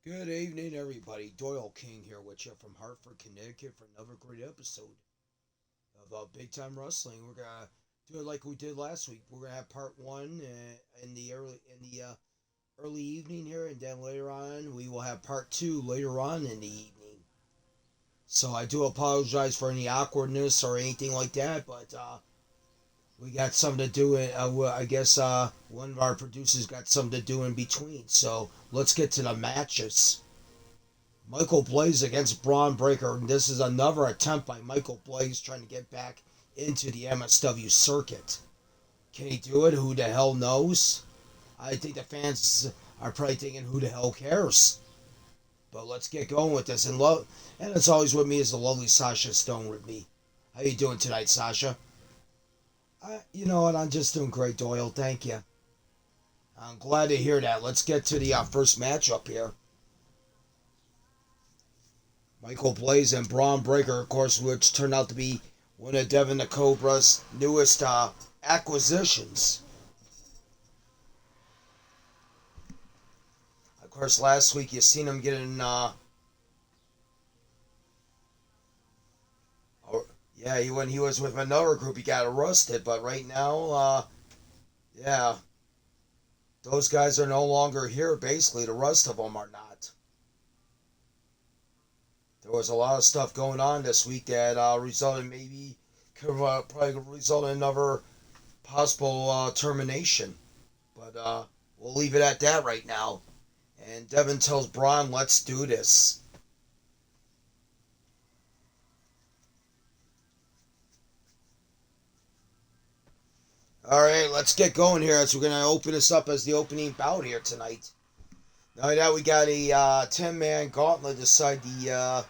Good evening, everybody. Doyle King here with you from Hartford, Connecticut for another great episode of Big Time Wrestling. We're gonna do it like we did last week. We're gonna have part one in the early evening here, and then later on we will have part two later on in the evening. So I do apologize for any awkwardness or anything like that, but we got something to do. I guess one of our producers got something to do in between. So let's get to the matches. Michael Blaze against Braun Breaker. This is another attempt by Michael Blaze trying to get back into the MSW circuit. Can he do it? Who the hell knows? I think the fans are probably thinking, who the hell cares? But let's get going with this. And as always with me is the lovely Sasha Stone with me. How you doing tonight, Sasha? You know what? I'm just doing great, Doyle. Thank you. I'm glad to hear that. Let's get to the first matchup here. Michael Blaze and Braun Breaker, of course, which turned out to be one of Devin the Cobra's newest acquisitions. Of course, last week you seen him getting, when he was with another group, he got arrested. But right now, those guys are no longer here. Basically, the rest of them are not. There was a lot of stuff going on this week that resulted could probably result in another possible termination. But we'll leave it at that right now. And Devin tells Braun, let's do this. Alright, let's get going here as we're going to open this up as the opening bout here tonight. Now that we got a 10-man gauntlet decide a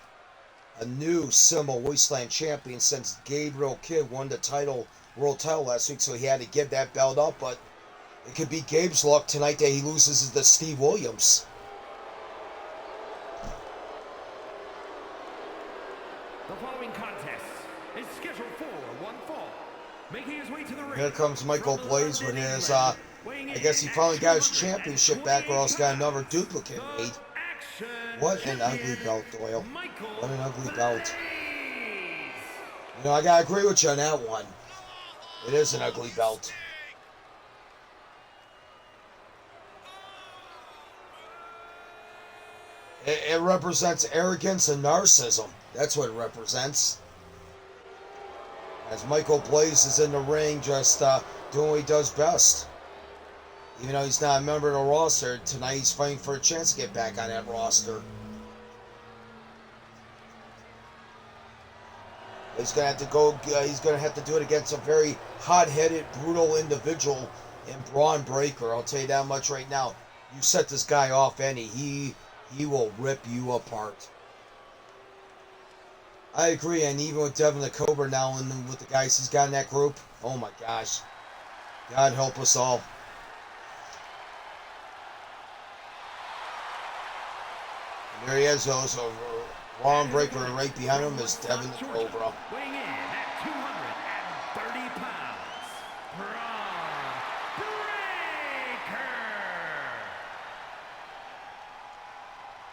new symbol Wasteland Champion since Gabriel Kidd won the world title last week, so he had to give that belt up, but it could be Gabe's luck tonight that he loses to Steve Williams. The following contest is scheduled for one fall. Making his way to the ring. Here comes Michael Blaze with his, I guess he finally got his championship back, or else got another duplicate made. What an ugly belt, Doyle. What an ugly belt. You know, I gotta agree with you on that one. It is an ugly belt. It represents arrogance and narcissism. That's what it represents. As Michael Blaze is in the ring just doing what he does best. Even though he's not a member of the roster, tonight he's fighting for a chance to get back on that roster. He's gonna have to go. He's gonna have to do it against a very hot-headed, brutal individual in Braun Breaker. I'll tell you that much right now. You set this guy off, he will rip you apart. I agree, and even with Devin the Cobra now and with the guys he's got in that group, oh my gosh, God help us all. And there he is, so Braun Breaker, and right behind him is Devin the Cobra. Weighing in at 230 pounds,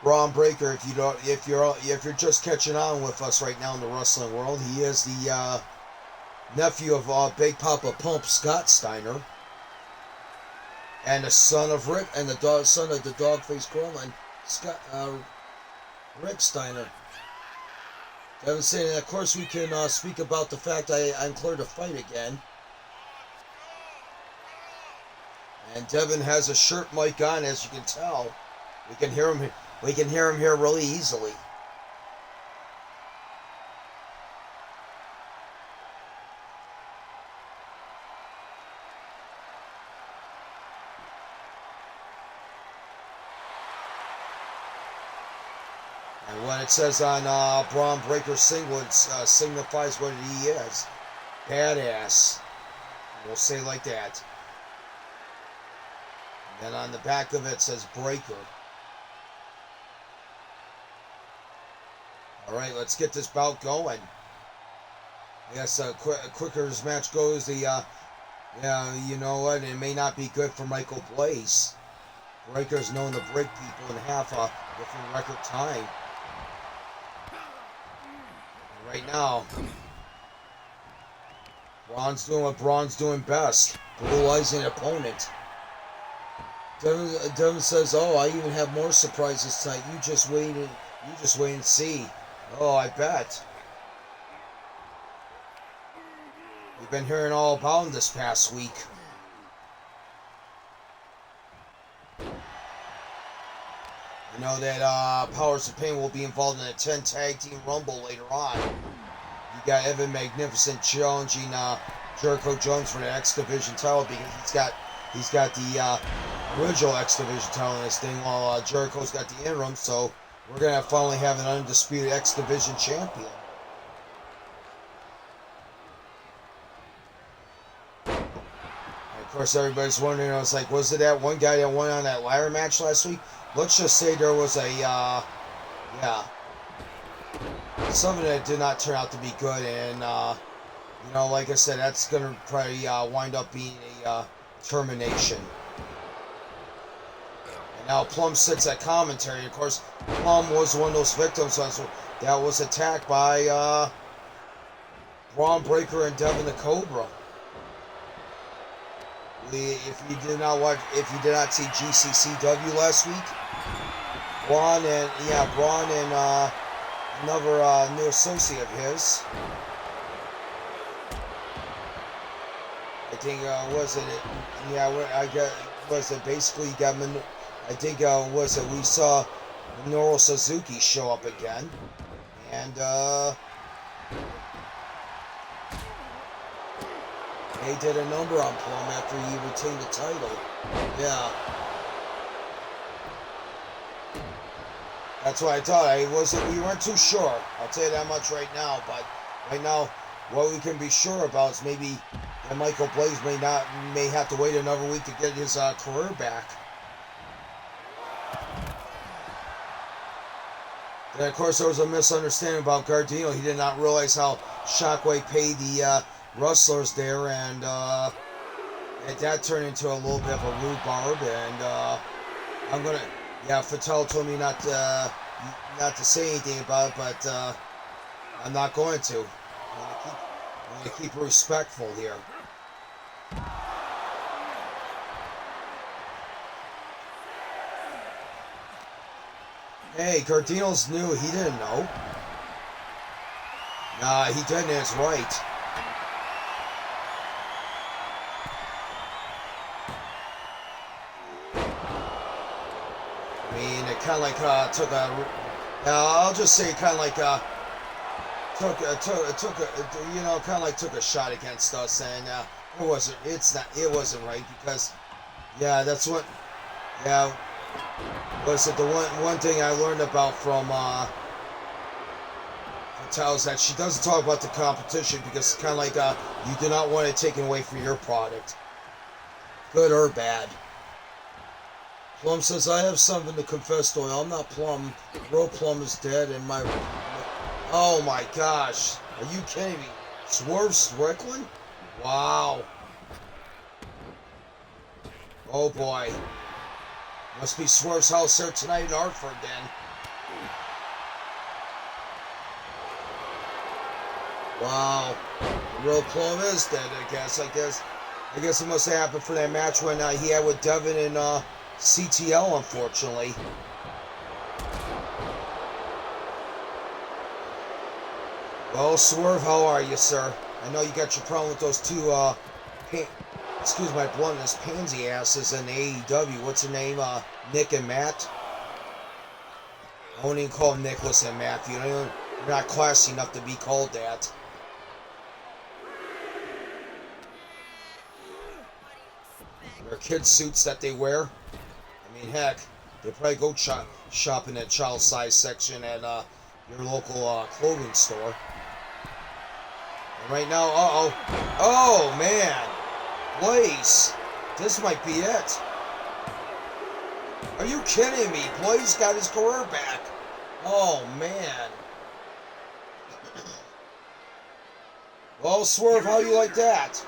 Braun Breaker. Braun Breaker, if you're just catching on with us right now in the wrestling world, he is the nephew of Big Papa Pump Scott Steiner, and the son of Rick, and the son of the dog-faced Gorman, Rick Steiner. Devin saying, and of course we can speak about the fact I'm clear to fight again. And Devin has a shirt mic on, as you can tell. We can hear him here really easily. And what it says on Braun Breaker singlets signifies what he is. Badass. We'll say it like that. And then on the back of it says Breaker. Alright, let's get this bout going. I guess quicker this match goes, you know what, it may not be good for Michael Blaze. Breaker's known to break people in half within record time. And right now, Bron's doing what Bron's doing best, brutalizing an opponent. Devin says, "Oh, I even have more surprises tonight. You just wait and see." Oh, I bet. We've been hearing all about him this past week. You know that Powers of Pain will be involved in a 10 tag team rumble later on. You got Evan Magnificent challenging Jericho Jones for the X Division title because he's got the original X Division title in this thing, while Jericho's got the interim. So we're gonna finally have an undisputed X Division champion. And of course, everybody's wondering. I was like, was it that one guy that won on that ladder match last week? Let's just say there was a something that did not turn out to be good, and you know, like I said, that's gonna probably wind up being a termination. And now Plum sits at commentary. Of course, Plum was one of those victims that was attacked by Braun Breaker and Devin the Cobra. If you did not see GCCW last week, Bron and another new associate of his, I think we saw Minoru Suzuki show up again, and they did a number on Plum after he retained the title. Yeah. That's what I thought. We weren't too sure. I'll tell you that much right now. But right now, what we can be sure about is maybe that Michael Blaze may have to wait another week to get his career back. And of course, there was a misunderstanding about Gardino. He did not realize how Shockwave paid the wrestlers there, and that turned into a little bit of a rhubarb. And Fattel told me not to say anything about it, but I'm not going to. I'm going to keep it respectful here. Hey, Gardino's new. He didn't know. Nah, he didn't. It's right. I mean, it kind of like took a. I'll just say, kind of like took a shot against us, and it wasn't. It wasn't right because, that's what. Was it the one thing I learned about from Fattel is that she doesn't talk about the competition because it's kind of like you do not want it taken away from your product, good or bad. Plum says, "I have something to confess to. I'm not Plum. Real Plum is dead, and my." Oh my gosh! Are you kidding me? Swerve Strickland? Wow. Oh boy. Must be Swerve's house there tonight in Hartford then. Wow. Real Plum is dead, I guess. I guess it must have happened for that match when he had with Devin and CTL, unfortunately. Well, Swerve, how are you, sir? I know you got your problem with those two, excuse my bluntness, pansy asses in AEW. What's her name? Nick and Matt? I won't even call them Nicholas and Matthew. You're not classy enough to be called that. Their kid suits that they wear. I mean, heck, they probably go shop in that child size section at your local clothing store. And right now, oh man, Blaze, this might be it. Are you kidding me? Blaze got his career back. Oh man. Well, Swerve, how you like that?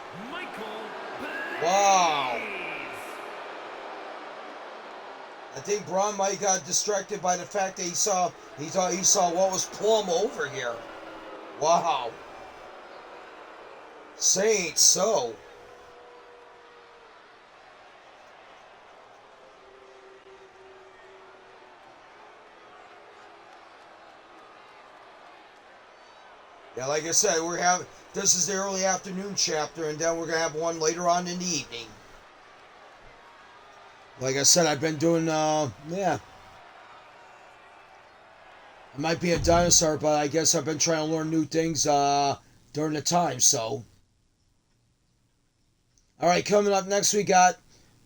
Wow. think Bron might got distracted by the fact that he thought he saw what was plumb over here. Wow. Saints so. Yeah, like I said, this is the early afternoon chapter, and then we're gonna have one later on in the evening. Like I said, I've been doing, yeah. I might be a dinosaur, but I guess I've been trying to learn new things, during the time, so. Alright, coming up next we got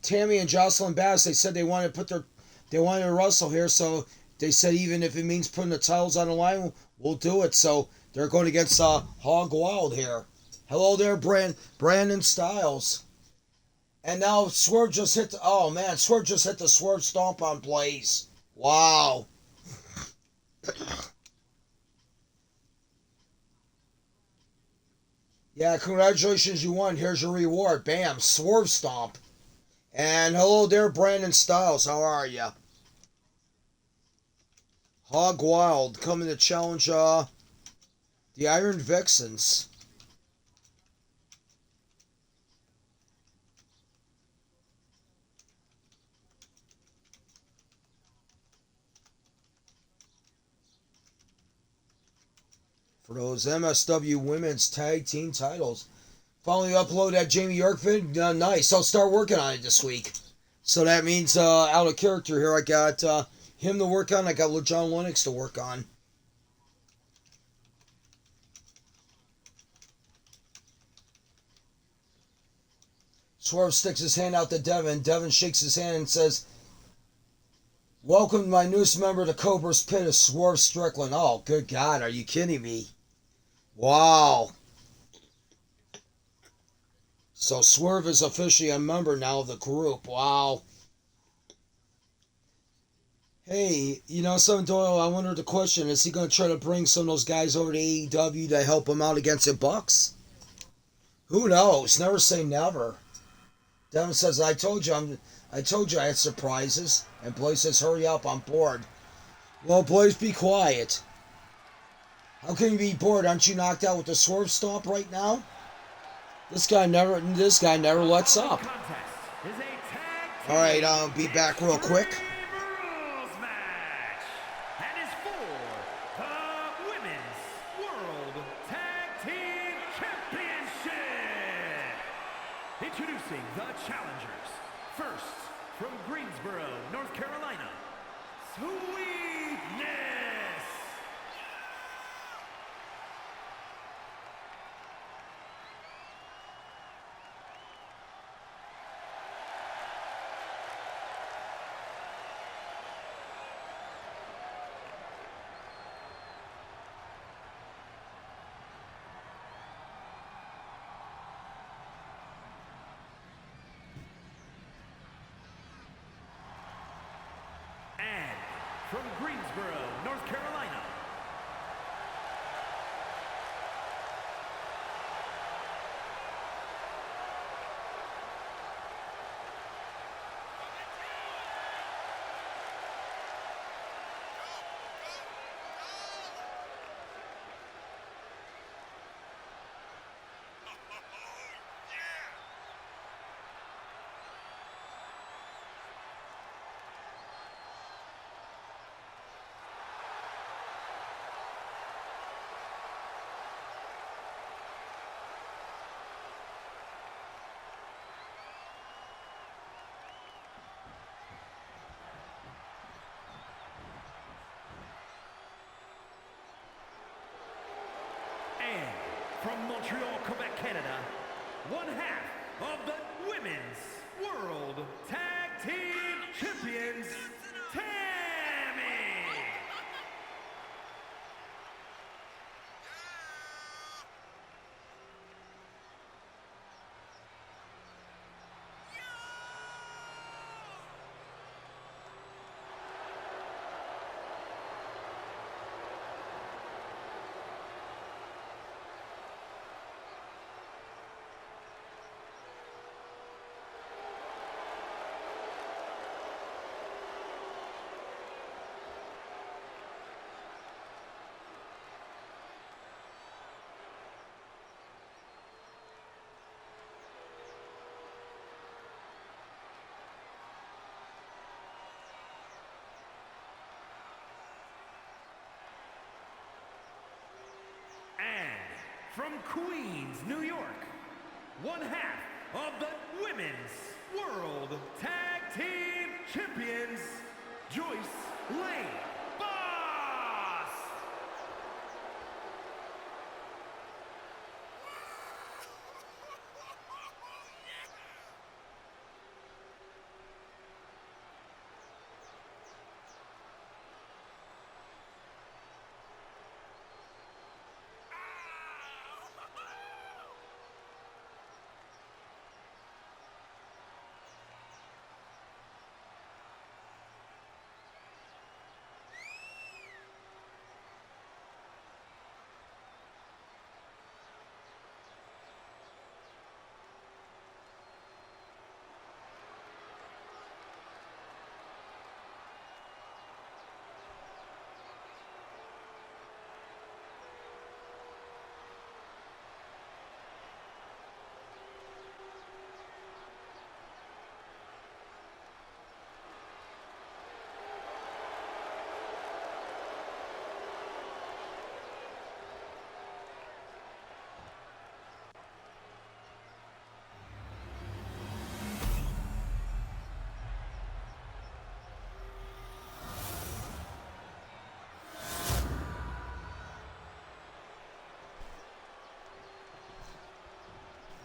Tammy and Jocelyn Bass. They said they wanted to wrestle here, so they said even if it means putting the titles on the line, we'll do it. So they're going against Hog Wild here. Hello there, Brandon Styles. And now Swerve just hit Swerve just hit the Swerve Stomp on Blaze. Wow. Yeah, congratulations, you won. Here's your reward. Bam, Swerve Stomp. And hello there, Brandon Styles. How are ya? Hog Wild coming to challenge the Iron Vixens. For those MSW Women's Tag Team titles. Finally upload that Jamie York vid. Nice. I'll start working on it this week. So that means out of character here. I got him to work on. I got John Lennox to work on. Swerve sticks his hand out to Devin. Devin shakes his hand and says, "Welcome to my newest member of the Cobra's Pit, is Swerve Strickland." Oh, good God. Are you kidding me? Wow. So Swerve is officially a member now of the group. Wow. Hey, you know something, Doyle? I wonder the question, is he going to try to bring some of those guys over to AEW to help him out against the Bucks? Who knows? Never say never. Devin says, I told you I had surprises. And Blaze says, hurry up, I'm bored. Well, Blaze, be quiet. How can you be bored? Aren't you knocked out with the Swerve Stomp right now? This guy never lets up. Alright, I'll be back real quick. And is for the Women's World Tag Team Championship. Introducing the challengers. First, from Greensboro, North Carolina, Sweetness. From Greensboro, North Carolina, and from Montreal, Quebec, Canada, one half of the Women's World Tag Team Champions, Tammy. from Queens, New York, one half of the Women's World Tag Team Champions, Jocelyn.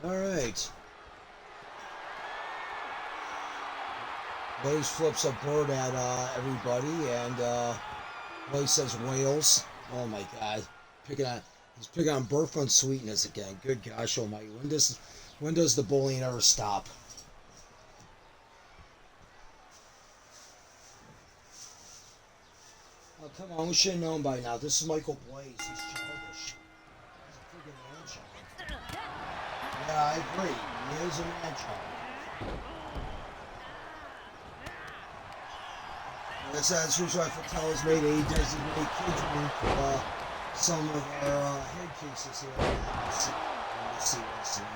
Alright. Blaze flips a bird at everybody, and Blaze says Wales. Oh my god. He's picking on Burfund sweetness again. Good gosh almighty. When does the bullying ever stop? Oh, come on, we should have known by now. This is Michael Blaze. He's childish. He's a freaking man-child. Yeah, I agree. He is a man-child. That's the reason why Fattel has made a designated kids room for some of our head cases here in the sea wrestling.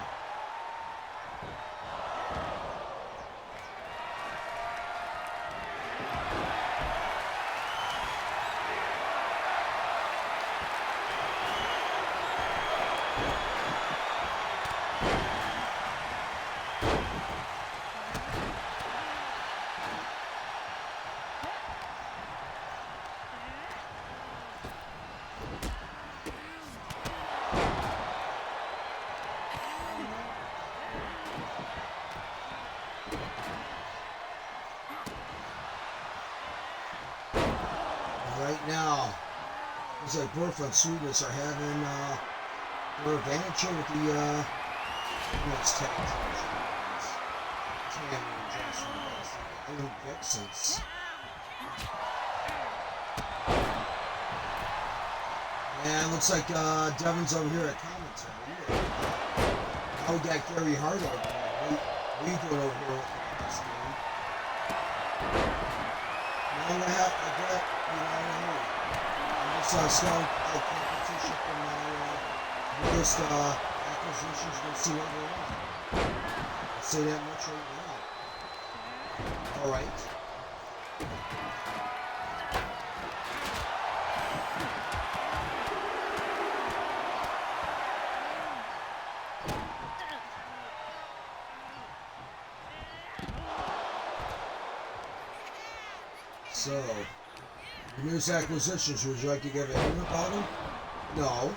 Right now, looks like Burford and Sweetness are having their advantage here with the women's tag team champions. Tammy and Jocelyn, and the Vixens. And looks like Devin's over here at commentary. Now we got Gary Hart over here. What are you doing over here with this game? I'm gonna have to get, I'm just starting a competition for my newest acquisitions. We'll see what we're on. I'll say that much right now. Alright. So, your newest acquisitions, would you like to give a hint about them? No.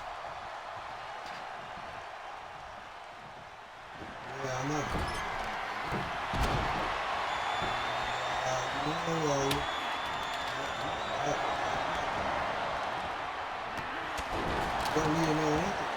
Yeah, I'm not. Don't need to know anything.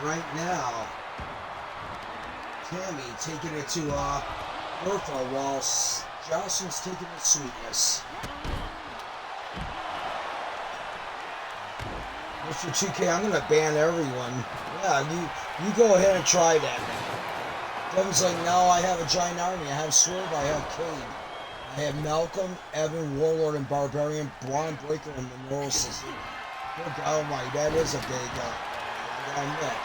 Right now, Tammy taking it to Bertha while Jocelyn's taking the sweetness. Mr. 2K, I'm gonna ban everyone. Yeah, you go ahead and try that now. Devin's like, no, I have a giant army. I have Swerve, I have Cade. I have Malcolm, Evan, Warlord, and Barbarian, Bron, Breaker, and Monroe Sissy. Good God almighty, that is a big I gotta admit.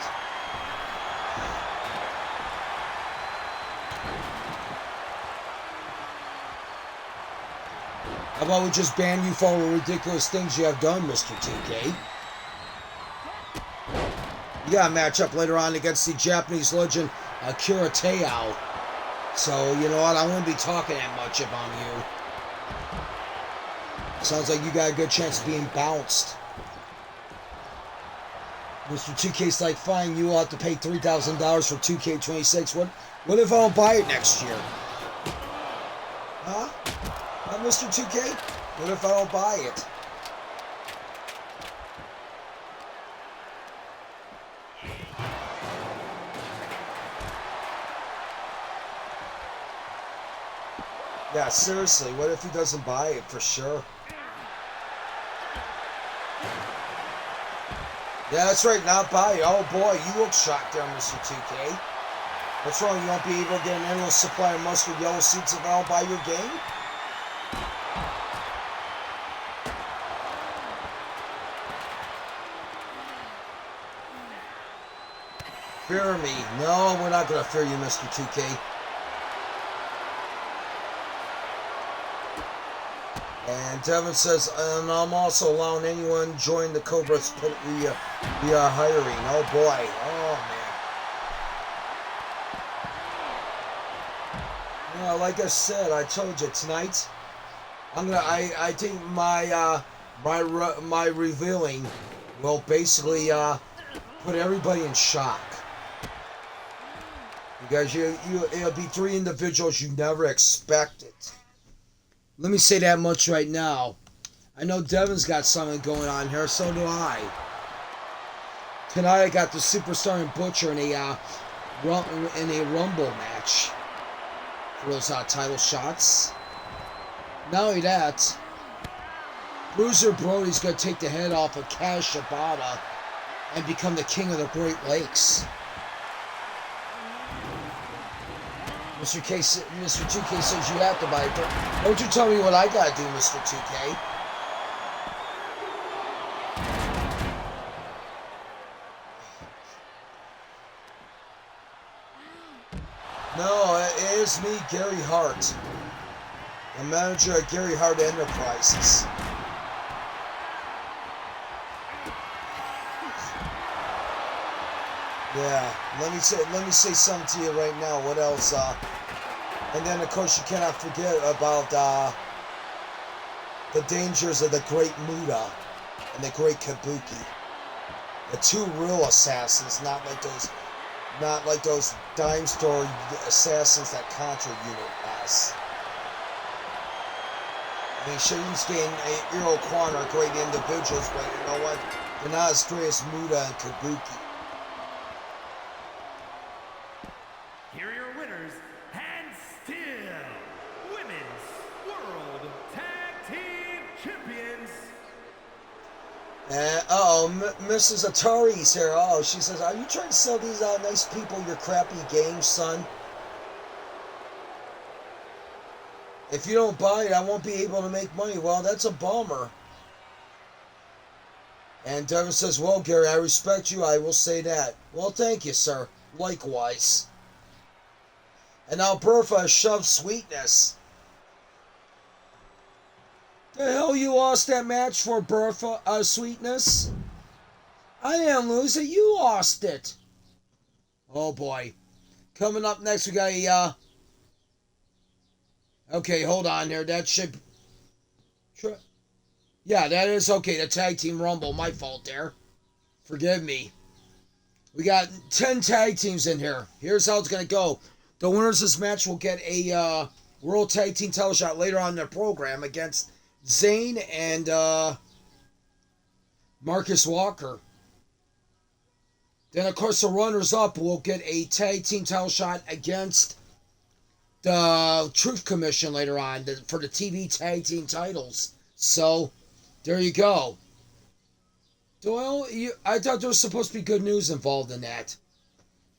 How about we just ban you for all the ridiculous things you have done, Mr. 2K? You got a matchup later on against the Japanese legend Akira Taue. So, you know what? I won't be talking that much about you. Sounds like you got a good chance of being bounced. Mr. 2K's like, fine, you will have to pay $3,000 for 2K26. What if I don't buy it next year? Huh? Huh, Mr. 2K? What if I don't buy it? Yeah, seriously, what if he doesn't buy it for sure? Yeah, that's right, not buy it. Oh boy, you look shocked there, Mr. 2K. What's wrong, you won't be able to get an endless supply of mustard yellow seats if I don't buy your game? Fear me. No, we're not going to fear you, Mr. 2K. And Devin says, and I'm also allowing anyone to join the Cobras we are hiring. Oh boy. Oh man. Yeah, like I said, I told you tonight. I think my my revealing will basically put everybody in shock. Because it'll be three individuals you never expected. Let me say that much right now. I know Devin's got something going on here, so do I. Tonight I got the Superstar and Butcher in a Rumble match for those title shots. Not only that, Bruiser Brody's going to take the head off of Shibata and become the king of the Great Lakes. Mr. 2K says you have to buy it. Don't you tell me what I gotta do, Mr. 2K. No, it is me, Gary Hart, the manager at Gary Hart Enterprises. Yeah, let me say something to you right now. What else? And then of course you cannot forget about the dangers of the Great Muda and the Great Kabuki. The two real assassins, not like those dime store assassins that Contra unit has. I mean, Shinsuke and Iroquois are great individuals, but you know what? They're not as great as Muda and Kabuki. Here are your winners, and still Women's World Tag Team Champions. Mrs. Atari's here. Oh, she says, are you trying to sell these nice people your crappy games, son? If you don't buy it, I won't be able to make money. Well, that's a bummer. And Devin says, well, Gary, I respect you. I will say that. Well, thank you, sir. Likewise. And now Bertha shoved Sweetness. The hell you lost that match for Bertha, Sweetness? I didn't lose it. You lost it. Oh, boy. Coming up next, we got a, okay, hold on there. That should... Yeah, that is okay. The Tag Team Rumble. My fault there. Forgive me. We got 10 tag teams in here. Here's how it's going to go. The winners of this match will get a World Tag Team title shot later on in the program against Zayn and Marcus Walker. Then, of course, the runners-up will get a tag team title shot against the Truth Commission later on for the TV tag team titles. So, there you go. Doyle, I thought there was supposed to be good news involved in that.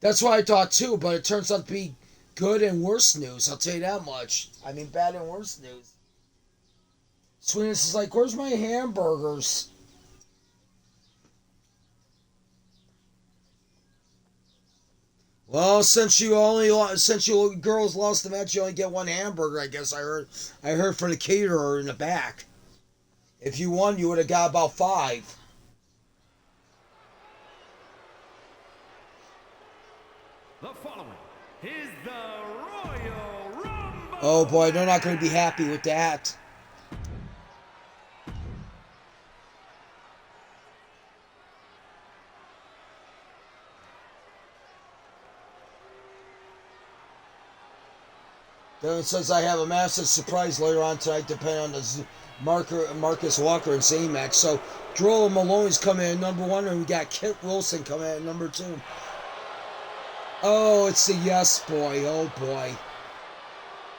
That's what I thought too, but it turns out to be good and worse news. I'll tell you that much. I mean, bad and worse news. Sweetness is like, where's my hamburgers? Well, since you girls lost the match, you only get one hamburger. I guess I heard from the caterer in the back. If you won, you would have got about 5. The following is the Royal Rumble. Oh boy, they're not going to be happy with that. Then it says I have a massive surprise later on tonight, depending on the Marcus Walker and Zayn match. So Drew Maloney's coming in at number 1, and we got Kit Wilson coming in at number 2. Oh, it's the Yes Boy. Oh boy.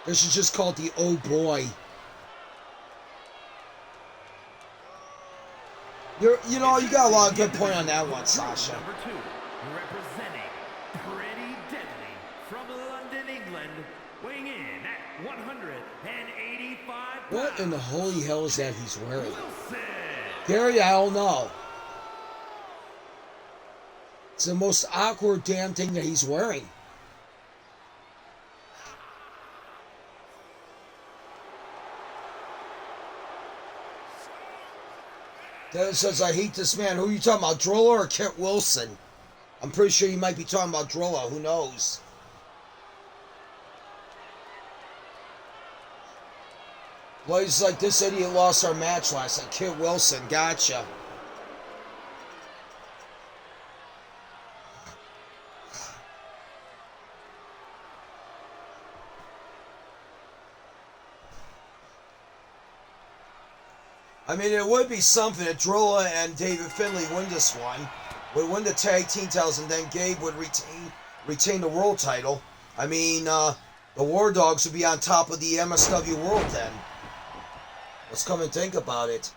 They should just call it the Oh Boy. You got a lot of good point on that one, Sasha. Number 2, representing Pretty Deadly from London, England, weighing in at 185 pounds. What in the holy hell is that he's wearing? Wilson. Gary, I don't know. It's the most awkward damn thing that he's wearing. Then it says, I hate this man. Who are you talking about, Drilla or Kent Wilson? I'm pretty sure you might be talking about Drilla. Who knows? Blaze like, this idiot lost our match last night. Kent Wilson, gotcha. I mean, it would be something if Drilla and David Finlay win this one, would win the tag team titles, and then Gabe would retain the world title. I mean, the War Dogs would be on top of the MSW World then. Let's come and think about it.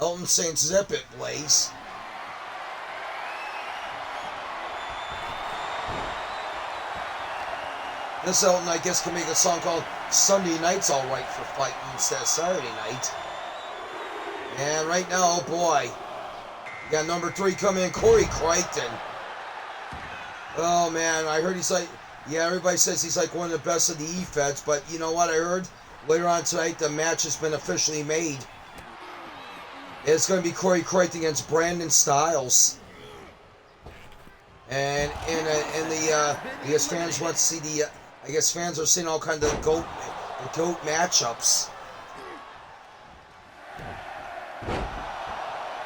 Elton saying zip it, Blaze. This Elton, I guess, can make a song called Sunday Night's Alright for Fighting instead of Saturday Night. And right now, oh boy, you got number 3 coming in, Corey Crichton. Oh man, I heard he's like, yeah, everybody says he's like one of the best of the E-Feds, but you know what I heard? Later on tonight, the match has been officially made. It's going to be Corey Crichton against Brandon Styles. And I guess fans want to see I guess fans are seeing all kinds of GOAT matchups.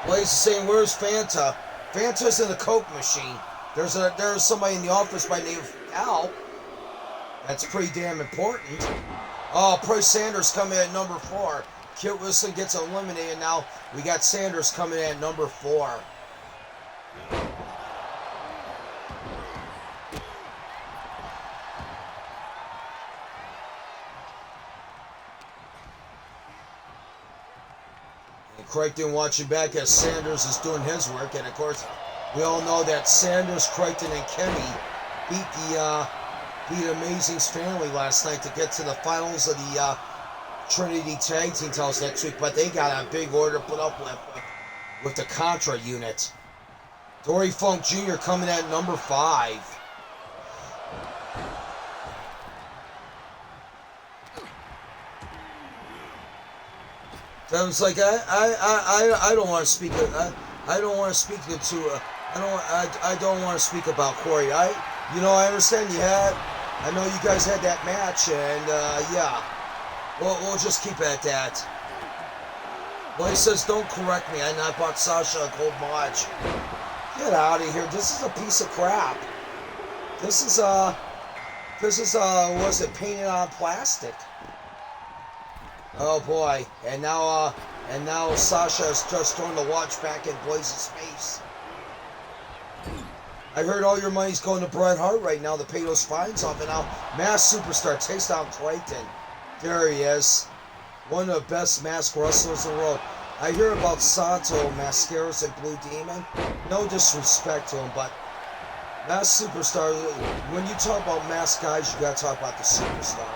Blaze is saying, where's Fanta? Fanta's in the Coke machine. There's somebody in the office by the name of Al. That's pretty damn important. Oh, Price Sanders coming in at number 4. Kit Wilson gets eliminated now. We got Sanders coming in at number 4. Crichton watching back as Sanders is doing his work, and of course, we all know that Sanders, Crichton, and Kenny beat Amazing's family last night to get to the finals of the Trinity Tag Team titles next week, but they got a big order put up with the Contra unit. Dory Funk Jr. coming at number 5. I was like, I don't want to speak. I don't want to speak I don't want to speak about Corey. I understand I know you guys had that match, and yeah, we'll just keep it at that. Well, he says, don't correct me. I not bought Sasha a gold watch. Get out of here. This is a piece of crap. This is was it painted on plastic? Oh boy, and now Sasha has just thrown the watch back in Blaze's face. I heard all your money's going to Bret Hart right now to pay those fines off. And now, Masked Superstar takes down Clayton. There he is. One of the best masked wrestlers in the world. I hear about Sato, Mascaras, and Blue Demon. No disrespect to him, but Masked Superstar, when you talk about masked guys, you gotta talk about the Superstar.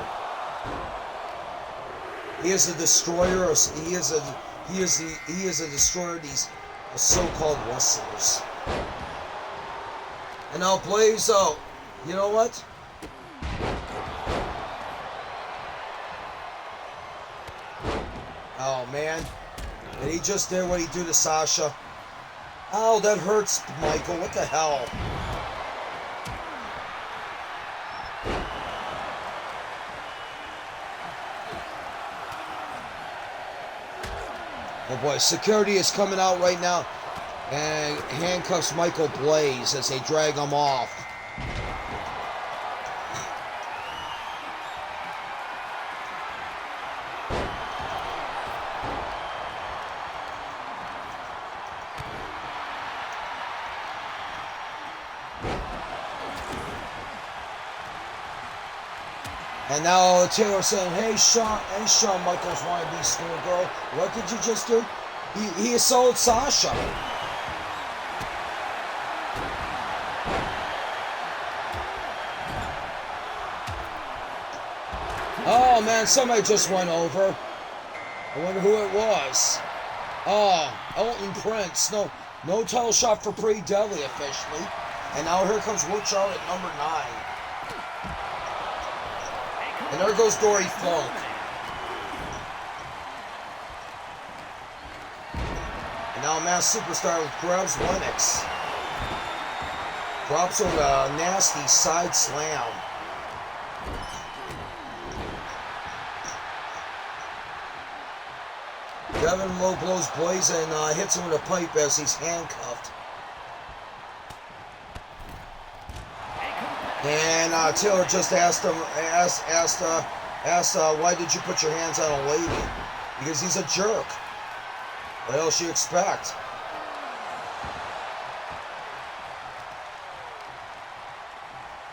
He is a destroyer. He is a destroyer of these so-called wrestlers. And now Blaze, you know what? Oh man, and he just did what he do to Sasha. Oh, that hurts, Michael. What the hell? Oh boy, security is coming out right now and handcuffs Michael Blaze as they drag him off. And now Taylor saying, hey Shawn Michaels wannabe schoolgirl, what did you just do? He assaulted Sasha. Oh man, somebody just went over. I wonder who it was. Oh, Elton Prince. No title shot for Pretty Deadly officially. And now here comes Will Charlotte at number 9. And there goes Dory Funk. And now Masked Superstar grabs Lennox. Drops her a nasty side slam. Devin Lowe blows Blaze and hits him with a pipe as he's handcuffed. And Taylor just asked why did you put your hands on a lady? Because he's a jerk. What else you expect?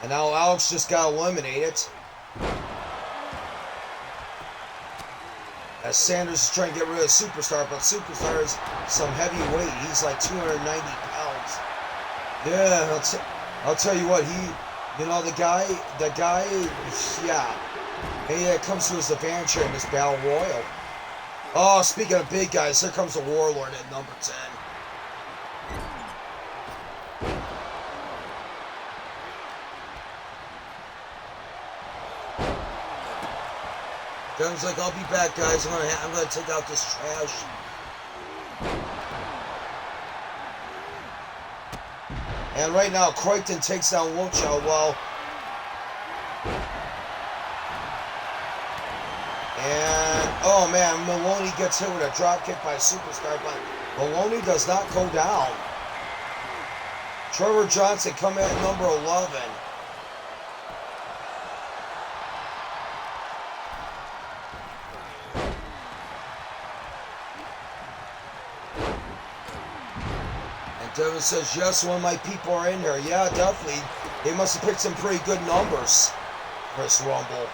And now Alex just got eliminated. As Sanders is trying to get rid of Superstar, but Superstar is some heavy weight. He's like 290 pounds. Yeah, I'll tell you what, the guy, yeah. Hey, it comes to his advantage here in this Battle Royal. Oh, speaking of big guys, here comes the Warlord at number 10. Devin's like, I'll be back, guys. I'm gonna take out this trash. And right now, Crichton takes down Wocho while... And, oh man, Maloney gets hit with a drop kick by Superstar, but Maloney does not go down. Trevor Johnson coming at number 11. Devin says, yes, one of my people are in here. Yeah, definitely. They must have picked some pretty good numbers for this Rumble.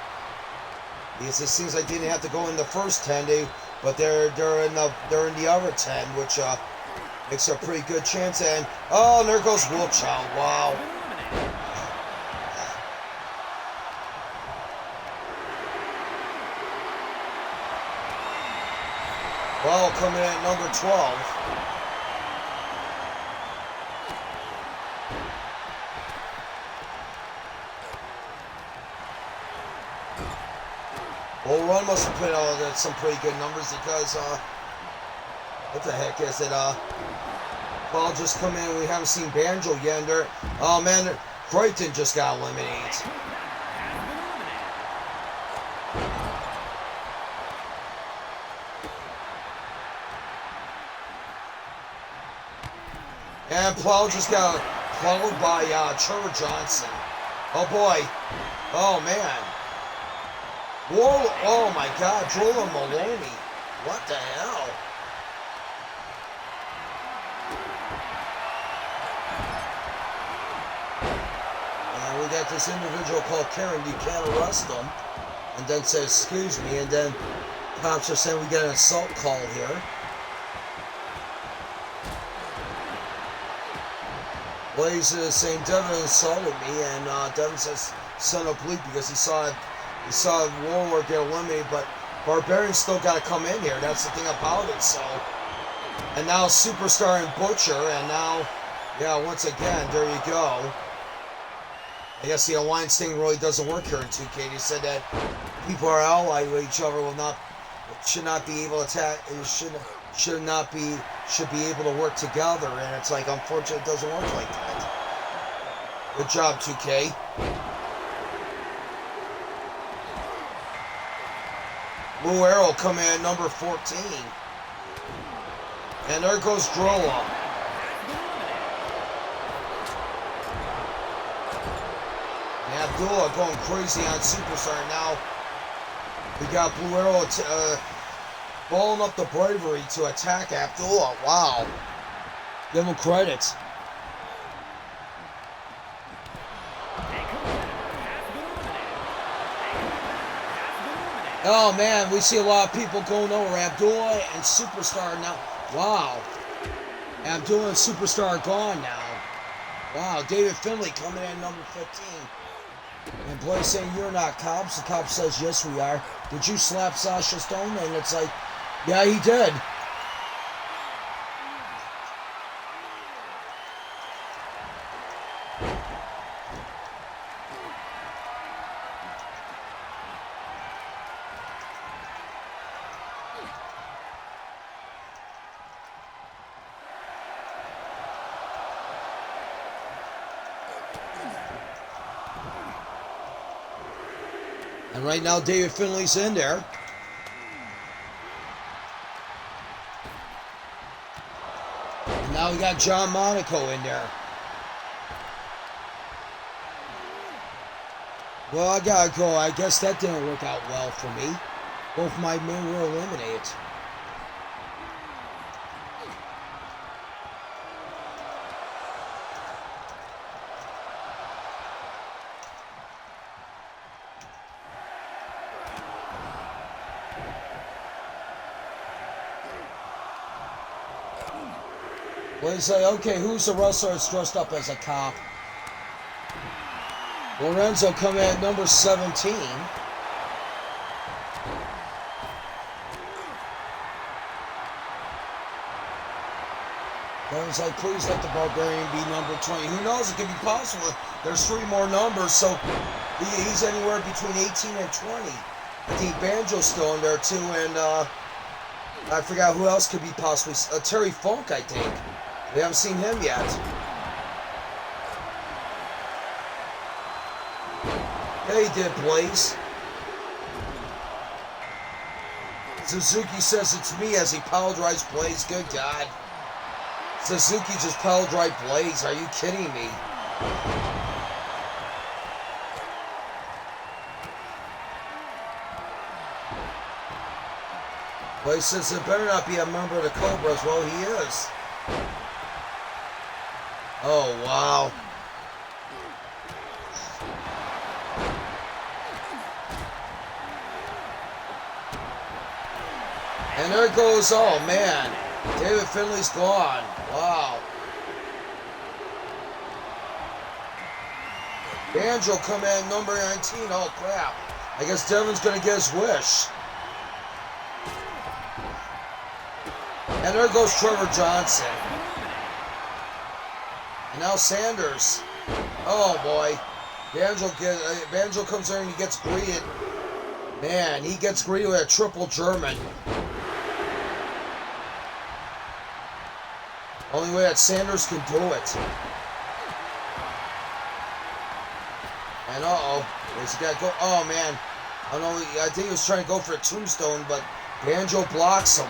Because it seems like they didn't have to go in the first 10, but they're in the other 10, which makes a pretty good chance. And oh, and there goes Wolfchild. Wow. Well, coming in at number 12. Well, Ron must have put out some pretty good numbers because, what the heck is it? Paul just come in. We haven't seen Banjo yet. And oh man, Crichton just got eliminated. And Plow just got plowed by Trevor Johnson. Oh boy. Oh man. Whoa, oh my God, Joel Maloney. What the hell? we got this individual called Karen, you can't arrest him. And then says, excuse me, and then cops are saying we got an assault call here. Blaze is saying Devin assaulted me, and Devin says son of bleep because he saw Warlord get eliminated, but Barbarian's still got to come in here. That's the thing about it. So, and now Superstar and Butcher, and now, yeah, once again, there you go. I guess the alliance thing really doesn't work here in 2K. They said that people are allied with each other should not be able to attack. Should be able to work together, and it's like, unfortunately, it doesn't work like that. Good job, 2K. Blue Arrow coming in at number 14. And there goes Drolla. And Abdullah going crazy on Superstar. Now we got Blue Arrow balling up the bravery to attack Abdullah. Wow. Give him credit. Oh man, we see a lot of people going over. Abdullah and Superstar now. Wow. Abdullah and Superstar are gone now. Wow, David Finley coming in number 15. And Blaze saying, you're not cops. The cop says, yes we are. Did you slap Sasha Stone? And it's like, yeah, he did. And right now, David Finley's in there. And now we got John Monaco in there. Well, I gotta go. I guess that didn't work out well for me. Both my men were eliminated. Well, you say, okay, who's the wrestler that's dressed up as a cop? Lorenzo coming in at number 17. Devin's like, please let the Barbarian be number 20. Who knows? It could be possible. There's 3 more numbers, so he's anywhere between 18 and 20. I think Banjo's still in there, too, and I forgot who else could be possibly. Terry Funk, I think. We haven't seen him yet. Yeah, he did, Blaze. Suzuki says it's me as he power-drives Blaze. Good God. Suzuki just power-drive Blaze. Are you kidding me? Blaze says it better not be a member of the Cobras. Well, he is. Oh, wow. And there goes, oh man, David Finley's gone. Wow. Banjo come in number 19. Oh crap. I guess Devin's gonna get his wish. And there goes Trevor Johnson. And now Sanders. Oh boy. Banjo comes in and he gets greeted. Man, he gets greeted with a triple German. Only way that Sanders can do it. And where's he got to go? Oh man. I think he was trying to go for a tombstone, but Banjo blocks him.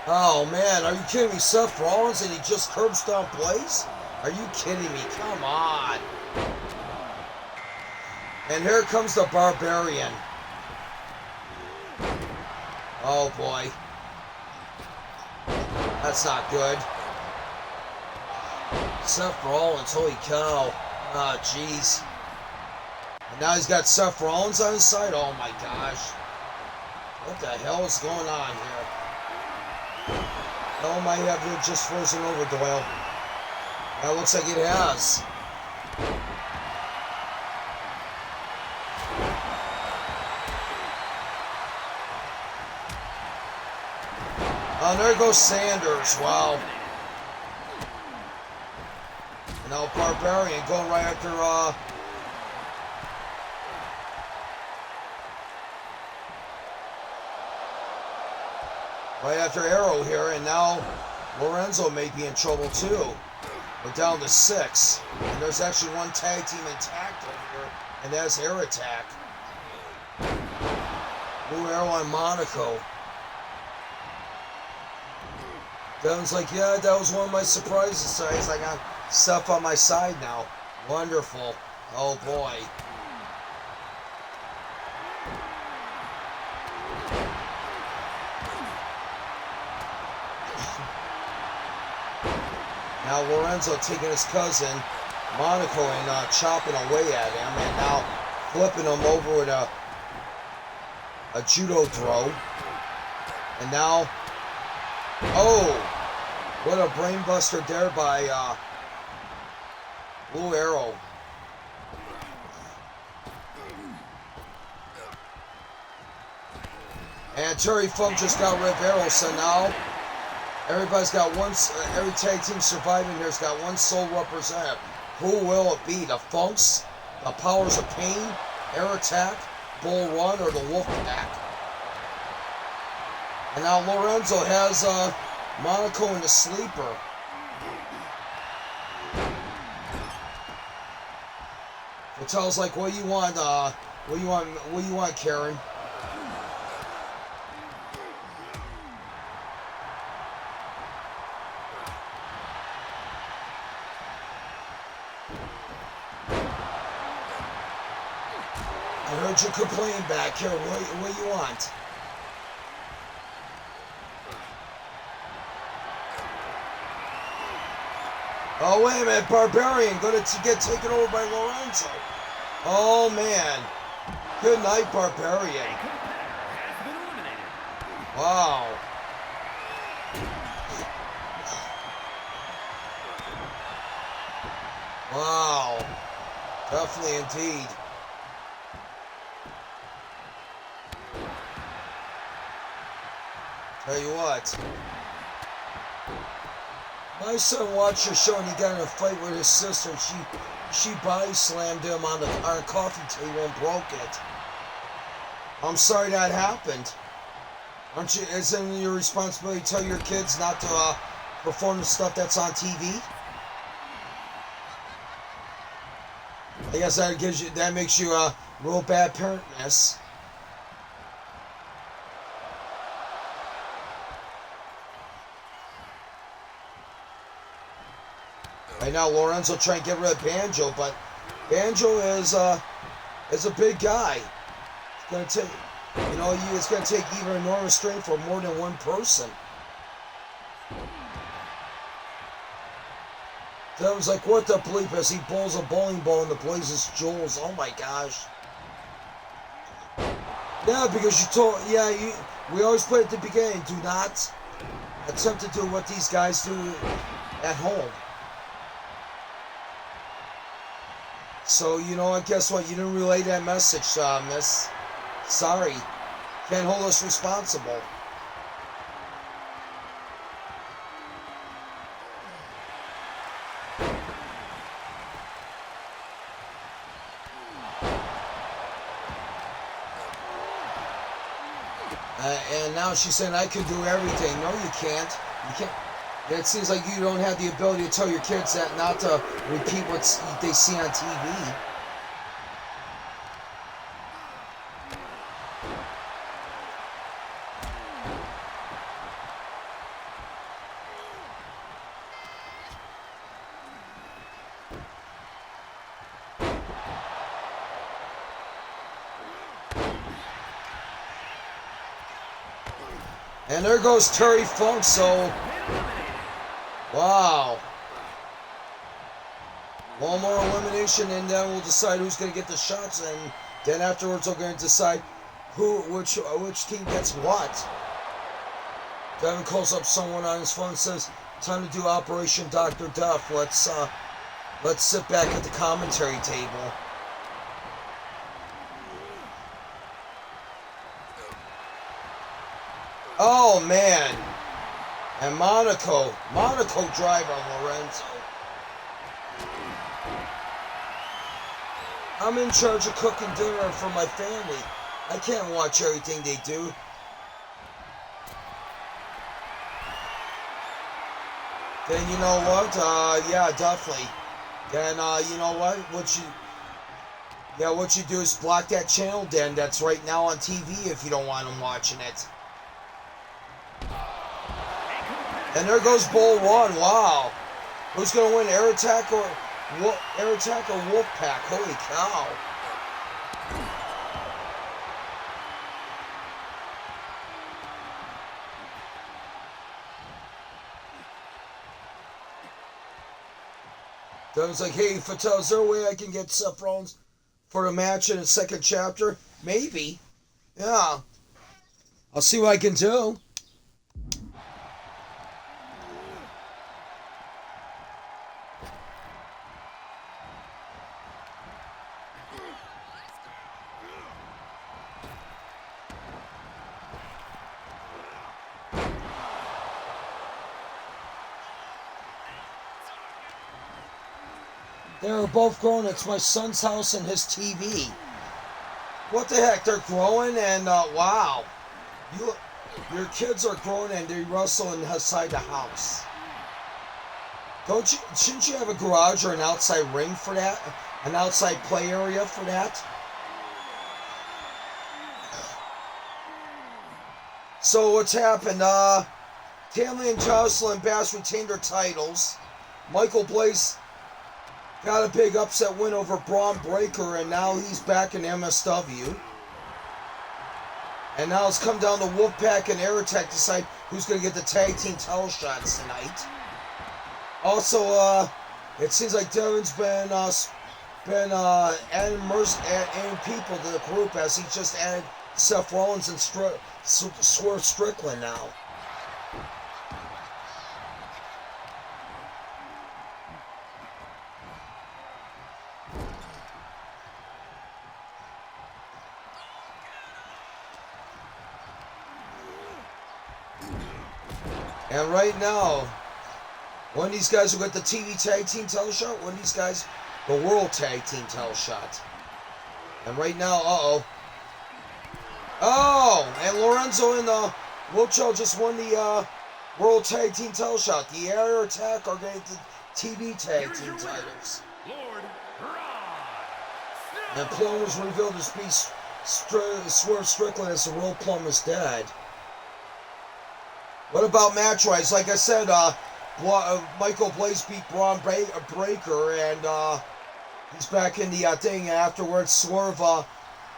Oh man, are you kidding me? Seth Rollins and he just curb stomped Blaze? Are you kidding me? Come on. And here comes the Barbarian. Oh boy. That's not good. Seth Rollins, holy cow. Ah, jeez. And now he's got Seth Rollins on his side? Oh my gosh. What the hell is going on here? Oh, might have it just frozen over, Doyle. That looks like it has. Oh, there goes Sanders. Wow. And now Barbarian going right after, Arrow here, and now Lorenzo may be in trouble too. We're down to 6. And there's actually one tag team intact over here, and that's Air Attack. Blue Arrow on Monaco. Devin's like, yeah, that was one of my surprises. So I got Seth on my side now. Wonderful. Oh boy. Now Lorenzo taking his cousin, Monaco, and chopping away at him, and now flipping him over with a judo throw. And now, oh, what a brain buster there by Blue Arrow. And Terry Funk just got rid of Arrow, so now everybody's got one, every tag team surviving here's got one sole representative. Who will it be? The Funks? The Powers of Pain? Air Attack? Bull Run? Or the Wolf Pack? And now Lorenzo has Monaco in the sleeper. Vitel's like, what do you want, what do you want, Karen? I heard you complain back here. What do you want? Oh, wait a minute. Barbarian going to get taken over by Lorenzo. Oh, man. Good night, Barbarian. Wow. Wow. Definitely indeed. Tell you what. My son watched your show and he got in a fight with his sister. She body slammed him on the coffee table and broke it. I'm sorry that happened. Isn't it your responsibility to tell your kids not to perform the stuff that's on TV? I guess that makes you a real bad parent, miss. Right now, Lorenzo trying to get rid of Banjo, but Banjo is a big guy. It's gonna take, it's gonna take even enormous strength for more than one person. That was like, what the bleep, as he pulls a bowling ball and the blazes jewels. Oh my gosh. Yeah, because we always put at the beginning, do not attempt to do what these guys do at home. So, you know what, guess what? You didn't relay that message, miss. Sorry. Can't hold us responsible. And now she's saying, I can do everything. No, you can't. You can't. It seems like you don't have the ability to tell your kids that not to repeat what they see on TV. And there goes Terry Funk, so... Wow. One more elimination, and then we'll decide who's going to get the shots, and then afterwards we're going to decide which team gets what. Devin calls up someone on his phone and says, time to do Operation Dr. Death. Let's sit back at the commentary table. Oh, man. And Monaco driver Lorenzo. I'm in charge of cooking dinner for my family. I can't watch everything they do. Then you know what? Yeah, definitely. Then you know what? What you do is block that channel then that's right now on TV if you don't want them watching it. And there goes Bull Run. Wow. Who's gonna win? Air Attack or Wolfpack? Holy cow. Devin's like, hey, Fattel, is there a way I can get Seth Rollins for a match in the second chapter? Maybe. Yeah. I'll see what I can do. They're both grown. It's my son's house and his TV. What the heck? They're growing and wow. Your kids are grown and they wrestle inside the house. Shouldn't you have a garage or an outside ring for that? An outside play area for that? So what's happened? Tammy and Jocelyn Bass retained their titles. Michael Blaze got a big upset win over Bron Breaker, and now he's back in MSW. And now it's come down to Wolfpack and Air Attack to decide who's going to get the tag team title shots tonight. Also, it seems like Devin's been adding people to the group as he just added Seth Rollins and Swerve Strickland now. And right now, one of these guys will get the TV Tag Team title shot, one of these guys, the World Tag Team title shot. And right now, Oh, and Lorenzo and Wilcho just won the World Tag Team title shot. The Air Attack are getting the TV Tag Team titles. And Plummer's revealed to be Swerve Strickland as the Real Plumber's dad. What about match-wise? Like I said, Michael Blaze beat Bron Breaker, and he's back in the thing. Afterwards, Swerve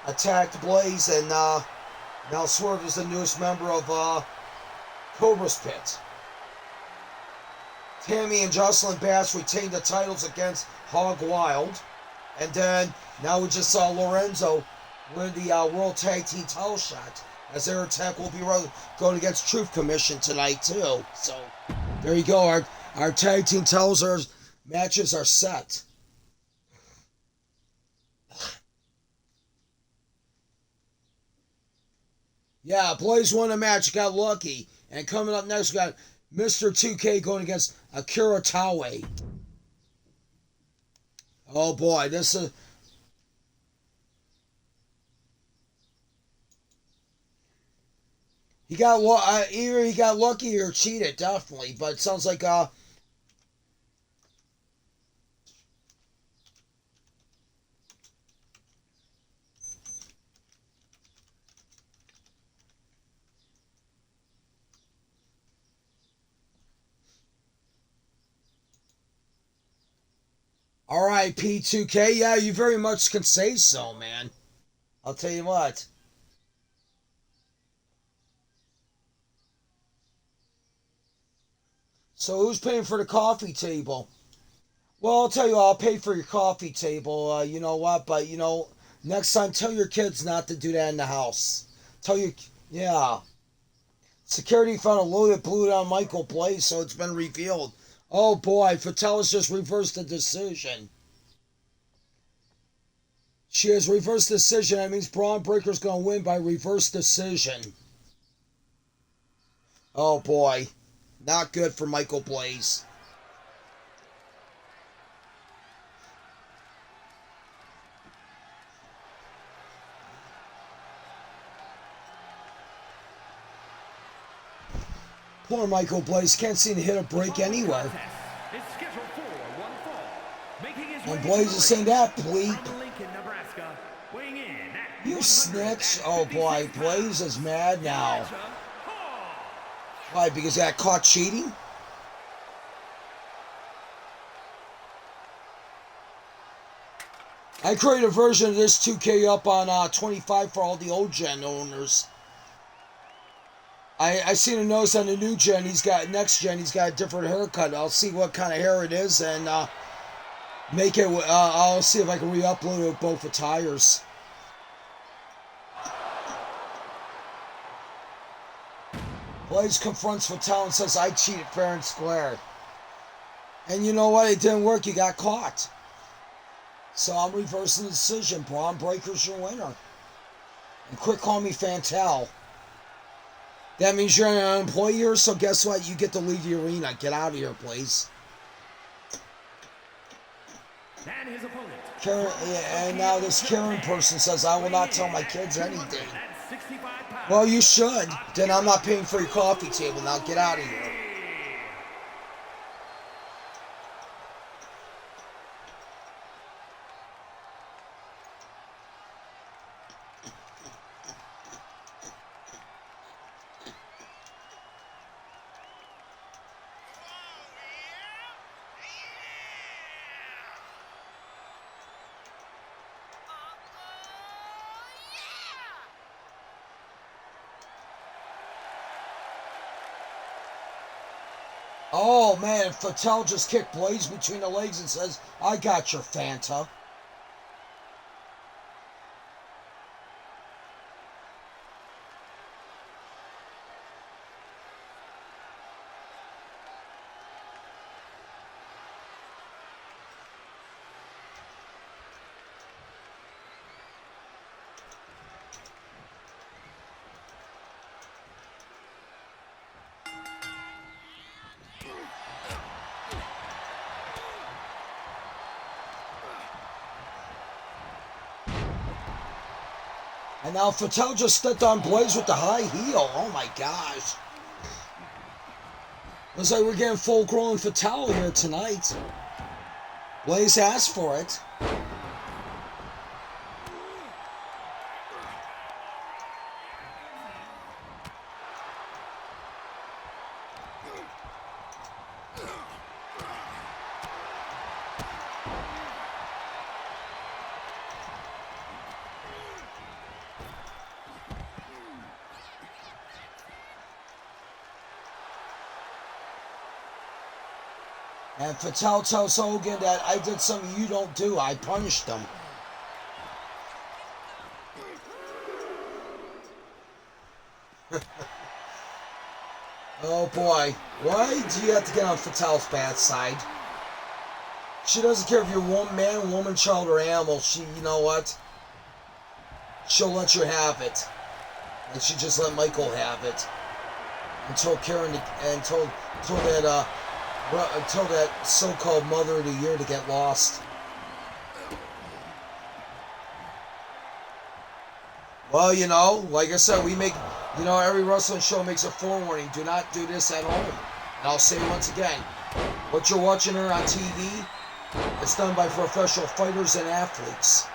attacked Blaze, and now Swerve is the newest member of Cobra's Pit. Tammy and Jocelyn Bass retained the titles against Hog Wild. And then, now we just saw Lorenzo win the World Tag Team title shot, as Air Attack will be going against Truth Commission tonight, too. So, there you go. Our tag team matches are set. Yeah, Blaze won a match, got lucky. And coming up next, we got Mr. 2K going against Akira Taue. Oh boy, this is... either he got lucky or cheated, definitely. But it sounds like all right, P2K. Yeah, you very much can say so, man. I'll tell you what. So who's paying for the coffee table? Well, I'll tell you, I'll pay for your coffee table. You know what? But next time, tell your kids not to do that in the house. Tell your, yeah. Security found a loaded balloon on Michael Blaze, so it's been revealed. Oh boy, Fatale's just reversed the decision. She has reversed decision. That means Braun Breaker's going to win by reverse decision. Oh boy. Not good for Michael Blaze. Poor Michael Blaze can't seem to hit a break anywhere. And Blaze is saying that, bleep. You snitch. Oh boy, Blaze is mad now. Why, because he got caught cheating? I created a version of this 2K up on 25 for all the old gen owners. I seen a notice on the new gen, next gen, he's got a different haircut. I'll see what kind of hair it is and make it, I'll see if I can re-upload it with both attires. Blaze confronts Fatale and says, I cheated fair and square. And you know what? It didn't work. You got caught. So I'm reversing the decision. Braun Breaker's your winner. And quit calling me Fantel. That means you're an employee here, so guess what? You get to leave the arena. Get out of here, please. And his opponent. Karen, and now this Karen person says, I will not tell my kids anything. Well, you should. Then I'm not paying for your coffee table. Now get out of here. Oh man, Fatale just kicked Blaze between the legs and says, I got your Fanta. And now Fatale just stepped on Blaze with the high heel. Oh my gosh. Looks like we're getting full-grown Fatale here tonight. Blaze asked for it. And Fatale tells Hogan that I did something you don't do. I punished him. Oh boy. Why do you have to get on Fatale's bad side? She doesn't care if you're one man, woman, child, or animal. She, you know what? She'll let you have it. And she just let Michael have it. And told Karen and told that so-called mother of the year to get lost. Well, you know, like I said, we make, you know, every wrestling show makes a forewarning. Do not do this at home. And I'll say once again, what you're watching here on TV is done by professional fighters and athletes.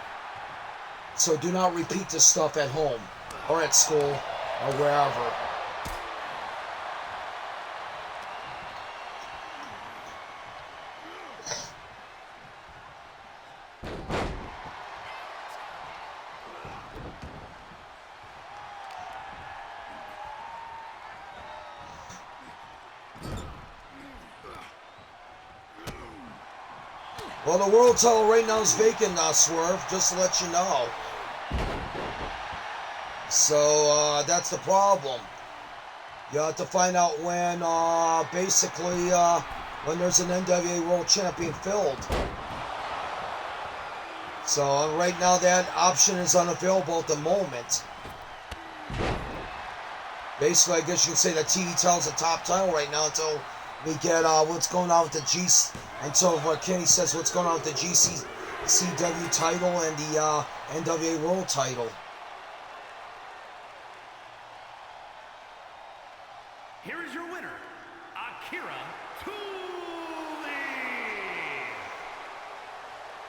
So do not repeat this stuff at home or at school or wherever. Well, the world title right now is vacant, Swerve, just to let you know. So, that's the problem. You have to find out when, basically, when there's an NWA World Champion filled. So, right now that option is unavailable at the moment. Basically, I guess you can say that TV title's the top title right now until we get what's going on with the until Kenny says what's going on with the GCW title and the NWA World title. Here is your winner, Akira Taue.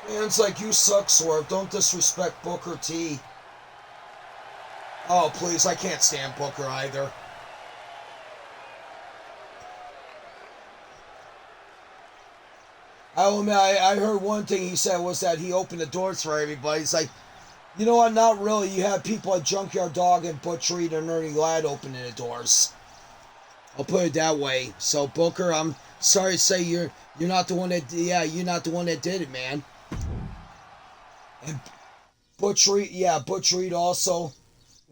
Man, it's like, you suck, Swerve. Don't disrespect Booker T. Oh, please, I can't stand Booker either. I admit, I heard one thing he said was that he opened the doors for everybody. It's like, you know what, not really. You have people like Junkyard Dog and Butch Reed and Ernie Ladd opening the doors. I'll put it that way. So, Booker, I'm sorry to say you're not the one that, you're not the one that did it, man. And Butch Reed also.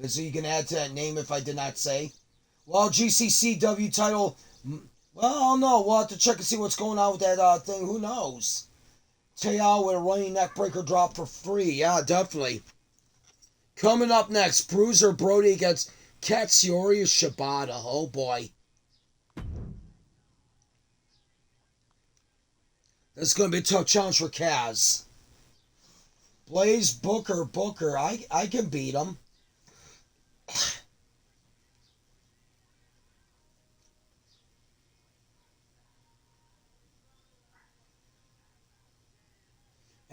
So you can add to that name if I did not say. Well, GCCW title, well, I don't know. We'll have to check and see what's going on with that thing. Who knows? Teao with a running neck breaker drop for free. Yeah, definitely. Coming up next, Bruiser Brody against Katsuyori Shibata. Oh, boy. That's going to be a tough challenge for Kaz. Blaze, Booker. I can beat him.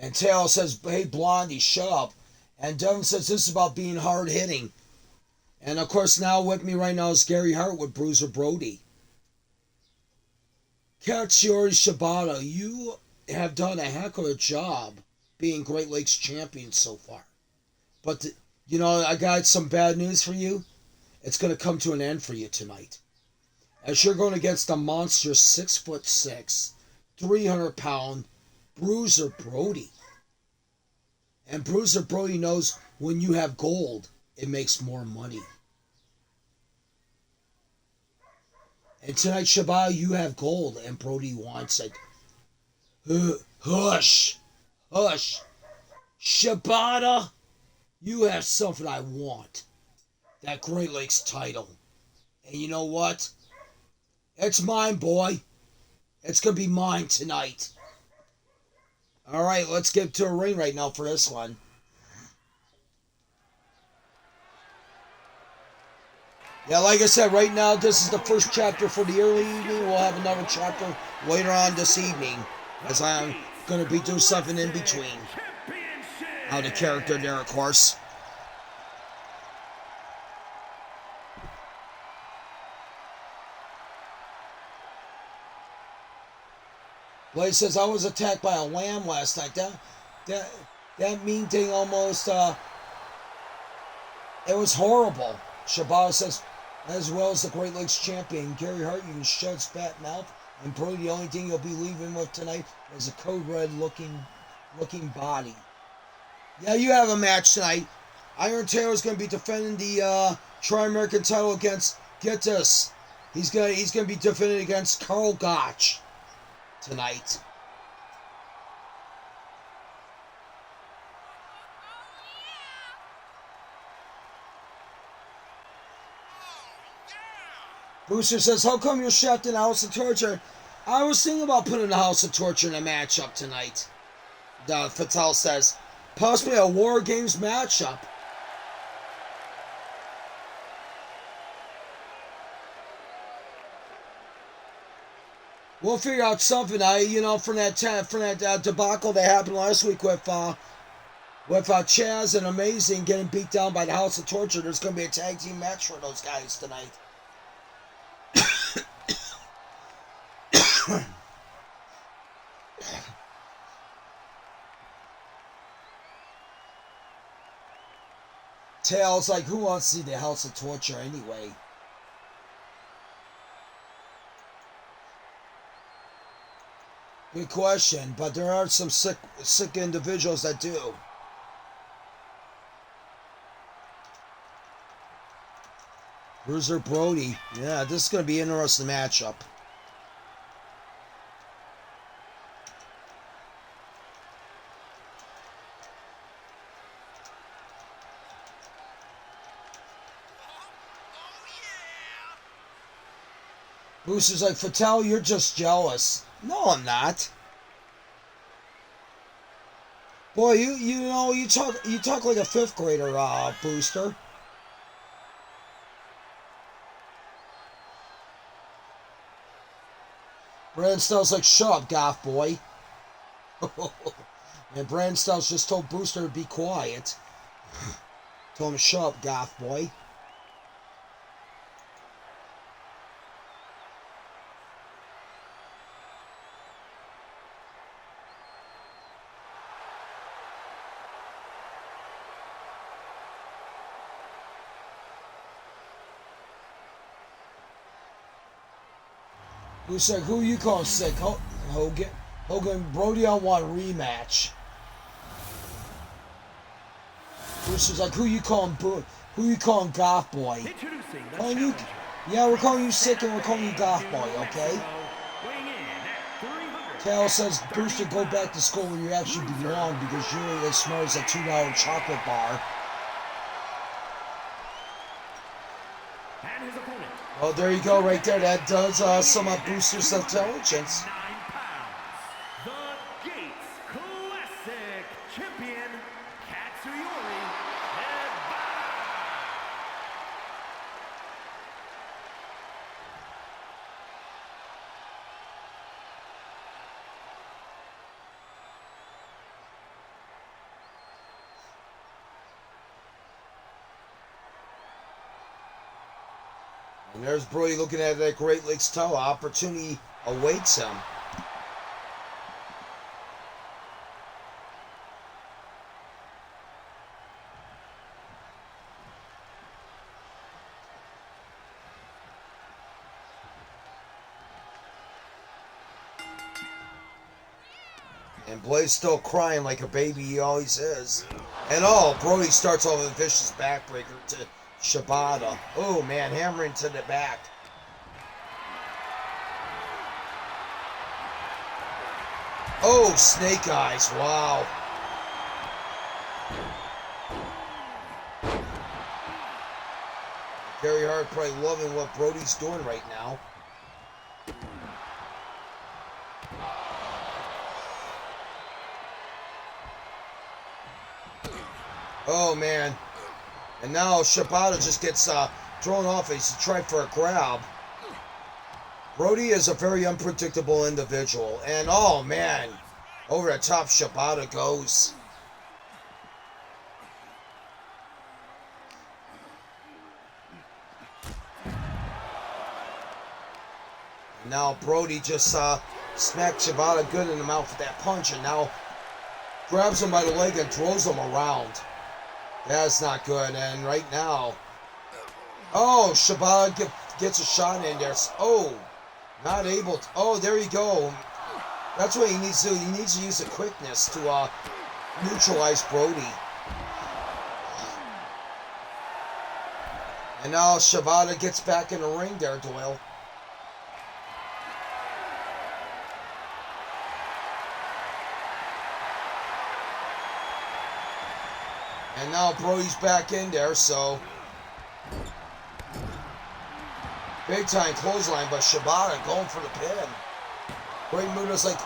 And Tail says, hey, Blondie, shut up. And Devin says, this is about being hard-hitting. And, of course, now with me right now is Gary Hart with Bruiser Brody. Katsuyori Shibata, you have done a heck of a job being Great Lakes champion so far. But, you know, I got some bad news for you. It's going to come to an end for you tonight. As you're going against the monster 6'6", 300-pound Bruiser Brody. And Bruiser Brody knows when you have gold, it makes more money. And tonight, Shibata, you have gold, and Brody wants it. Hush! Shibata, you have something I want. That Great Lakes title. And you know what? It's mine, boy. It's going to be mine tonight. All right, let's get to a ring right now for this one. Yeah, like I said, right now, this is the first chapter for the early evening. We'll have another chapter later on this evening, as I'm going to be doing something in between. Out of character there, of course. Blaze says, I was attacked by a lamb last night. That mean thing almost, it was horrible. Shibata says, as well as the Great Lakes champion, Gary Hart, you can shut his fat mouth. And Brody, the only thing you'll be leaving with tonight is a code red looking body. Yeah, you have a match tonight. Iron Taylor's going to be defending the Tri-American title against, get this, he's going to be defending against Karl Gotch tonight. Bruiser says, how come you're shafting House of Torture? I was thinking about putting the House of Torture in a matchup tonight. Fatale says, possibly a War Games matchup. We'll figure out something. From that debacle that happened last week with Chaz and Amazing getting beat down by the House of Torture. There's going to be a tag team match for those guys tonight. Tails like, who wants to see the House of Torture anyway? Good question, but there are some sick individuals that do. Bruiser Brody. Yeah, this is going to be an interesting matchup. Bruiser's like, Fatale, you're just jealous. No, I'm not. Boy, you talk like a fifth grader, Booster. Brandon Styles like, shut up, goth boy. And Brandon Styles just told Booster to be quiet. Told him, shut up, goth boy. Who's like, who you calling sick? Hogan, Brody, I want a rematch. Bruce is like, who you calling goth boy? Yeah, we're calling you sick and we're calling you goth boy, okay? Cal says, Brewster, go back to school where you actually belong because you're as smart as a $2 chocolate bar. Oh, there you go, right there. That does sum up Booster's intelligence. The Gates Classic Champion, Katsuyori, And there's Brody looking at that Great Lakes Tower. Opportunity awaits him. And Blade's still crying like a baby he always is. And Brody starts off with a vicious backbreaker to Shibata. Oh man, hammering to the back. Oh, snake eyes, wow. Gary Hart probably loving what Brody's doing right now. Oh man. And now Shibata just gets thrown off. He's trying for a grab. Brody is a very unpredictable individual. And oh man, over the top Shibata goes. And now Brody just smacked Shibata good in the mouth with that punch and now grabs him by the leg and throws him around. That's not good, and right now... Oh, Shibata gets a shot in there. Oh, not able to... Oh, there you go. That's what he needs to do. He needs to use the quickness to neutralize Brody. And now Shibata gets back in the ring there, Doyle. And now Brody's back in there, so big time clothesline, but Shibata going for the pin. Great Muda's like,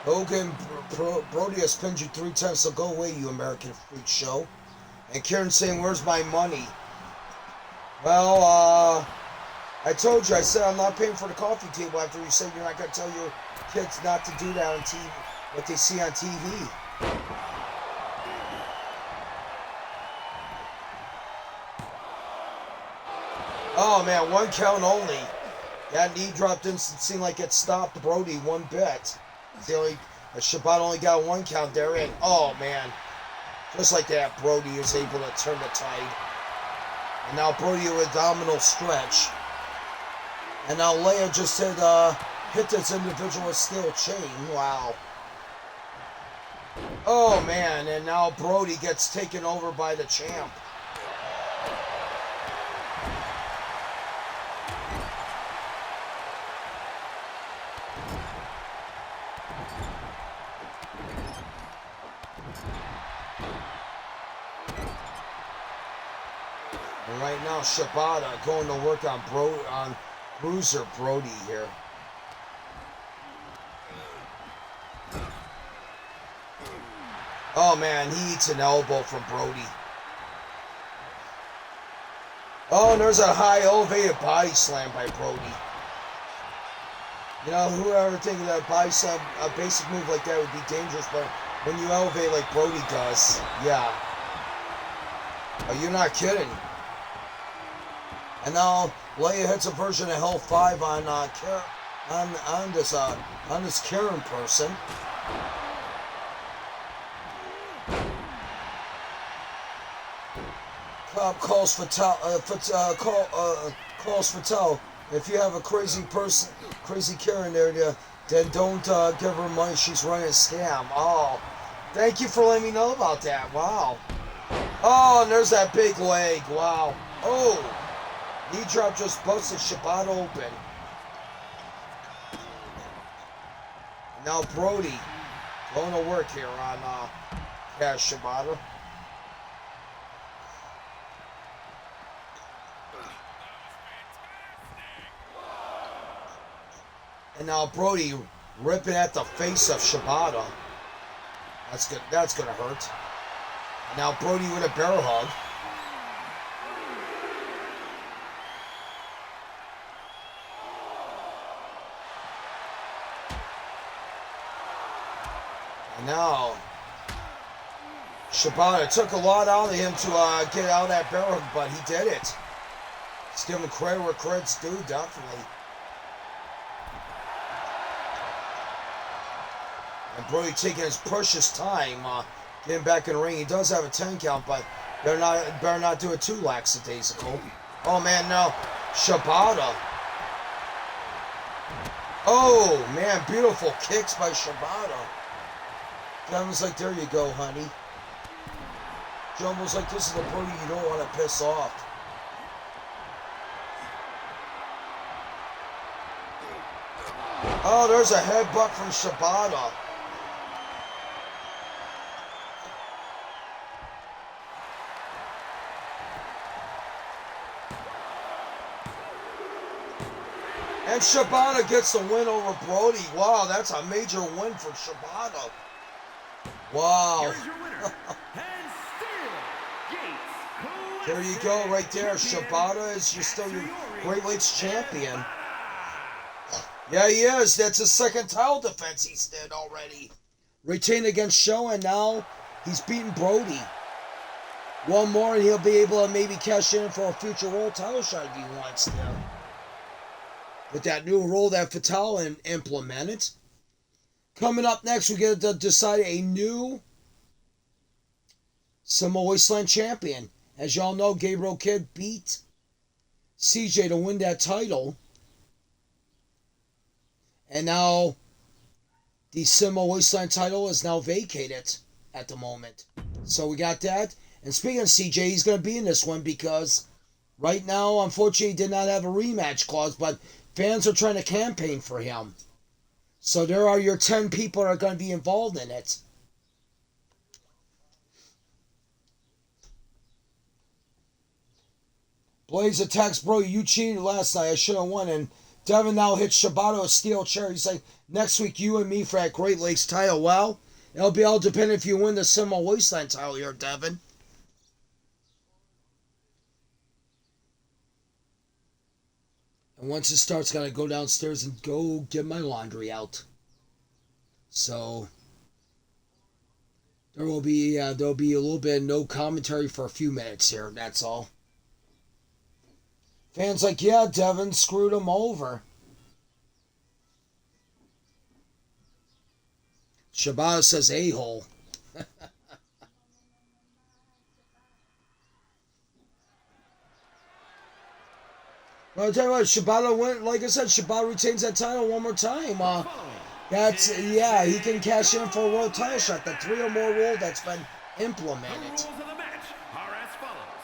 Hogan, Brody has pinned you 3 times, so go away, you American freak show. And Karen saying, where's my money? Well, I told you, I said I'm not paying for the coffee table after you said you're not going to tell your kids not to do that on TV, what they see on TV. Oh man, 1 count only. That knee drop didn't seem like it stopped Brody one bit. Shibata only got 1 count there, and oh man, just like that, Brody is able to turn the tide. And now Brody with abdominal stretch. And now Leia just hit hit this individual with steel chain. Wow. Oh, man. And now Brody gets taken over by the champ. And right now, Shibata going to work on Bruiser Brody here. Oh man, he eats an elbow from Brody. Oh, and there's a high elevated body slam by Brody. You know, whoever thinking that body slam, a basic move like that would be dangerous, but when you elevate like Brody does, yeah. Oh, you're not kidding. And now Leia hits a version of Hell 5 on this Karen person. Calls Fatal. If you have a crazy Karen there, then don't give her money. She's running a scam. Oh, thank you for letting me know about that. Wow. Oh, and there's that big leg. Wow. Oh, knee drop just busted Shibata open. Now Brody going to work here on Shibata. And now Brody ripping at the face of Shibata. That's good. That's gonna hurt. And now Brody with a bear hug. And now Shibata took a lot out of him to get out of that bear hug, but he did it. Let's give him credit where credit's due, definitely. And Brody taking his precious time getting back in the ring. He does have a 10 count, but better not do it too lackadaisical. Oh man, no. Shibata. Oh man, beautiful kicks by Shibata. Devin's like, there you go, honey. Jumbo's like, this is the Brody you don't want to piss off. Oh, there's a headbutt from Shibata. And Shibata gets the win over Brody. Wow, that's a major win for Shibata. Wow. There you go, right there. Shibata is still your Great Lakes champion. Yeah, he is. That's his second title defense he's did already. Retained against Showa, and now he's beaten Brody. One more, and he'll be able to maybe cash in for a future world title shot if he wants to. With that new rule that Fatal implemented. Coming up next, we get to decide a new Wasteland Champion. As y'all know, Gabriel Kidd beat CJ to win that title. And now the Wasteland title is now vacated at the moment. So we got that. And speaking of CJ, he's going to be in this one because right now, unfortunately, he did not have a rematch clause, but fans are trying to campaign for him. So there are your 10 people that are going to be involved in it. Blaze attacks, bro, you cheated last night. I should have won. And Devin now hits Shibata a steel chair. He's like, next week you and me for that Great Lakes title. Well, it'll be all dependent if you win the Wasteland title here, Devin. And once it starts, gotta go downstairs and go get my laundry out. So there'll be a little bit of no commentary for a few minutes here. That's all. Fans like, yeah, Devin screwed him over. Shibata says a-hole. I'll tell you what, Shibata went, like I said, Shibata retains that title one more time. Yeah, he can cash in for a world title shot. The 3 or more rule that's been implemented. The rules of the match are as follows.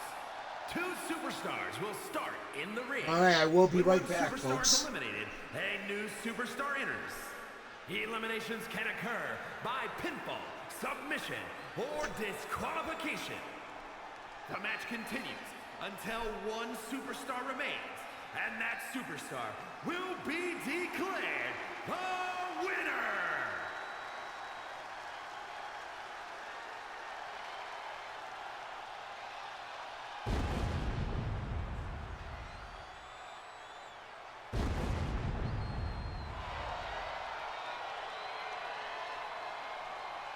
2 superstars will start in the ring. Alright, I will be right When back, one superstar folks. is eliminated, a new superstar enters. Eliminations can occur by pinfall, submission, or disqualification. The match continues until one superstar remains, and that superstar will be declared the winner.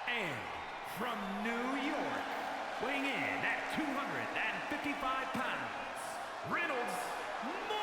And from New York, weighing in at 255 pounds, Reynolds Morgan.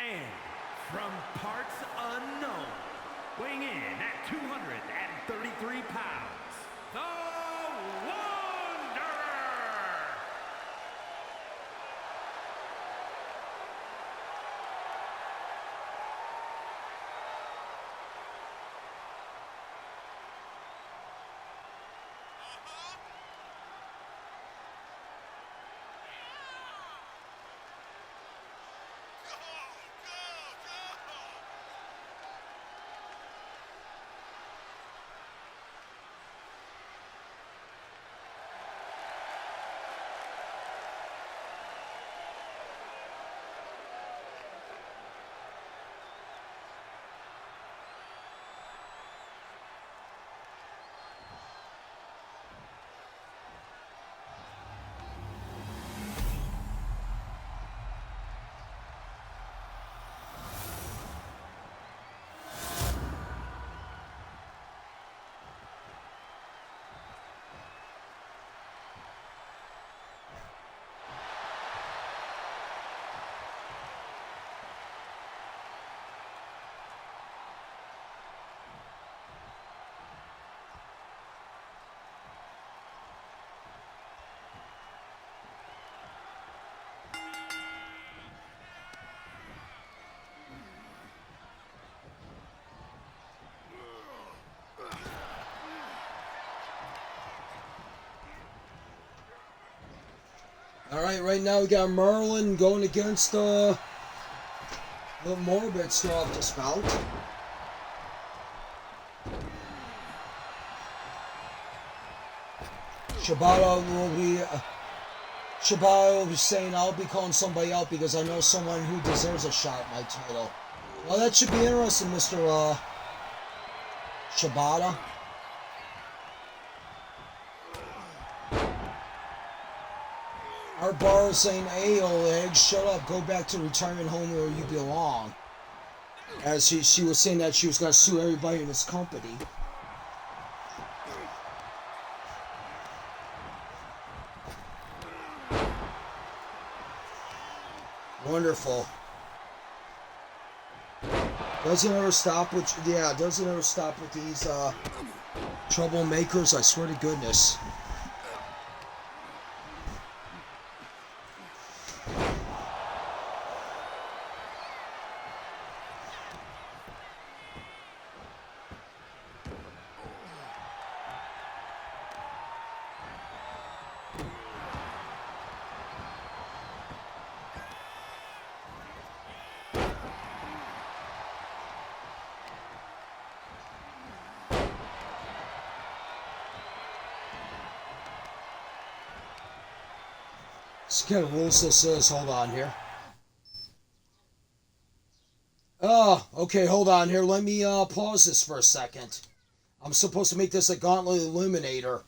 And from parts unknown, weighing in at 233 pounds, the Wanderer! Alright, right now we got Merlin going against the Morbid still off the spout. Shibata will be saying, I'll be calling somebody out because I know someone who deserves a shot at my title. Well, that should be interesting, Mr. Shibata. Our bar is saying, hey, old egg, shut up, go back to the retirement home where you belong. As she was saying that she was going to sue everybody in this company. Wonderful. Doesn't ever stop with, yeah, doesn't ever stop with these troublemakers, I swear to goodness. What kind of rules this is? Hold on here. Oh, okay, hold on here. Let me pause this for a second. I'm supposed to make this a Gauntlet Eliminator.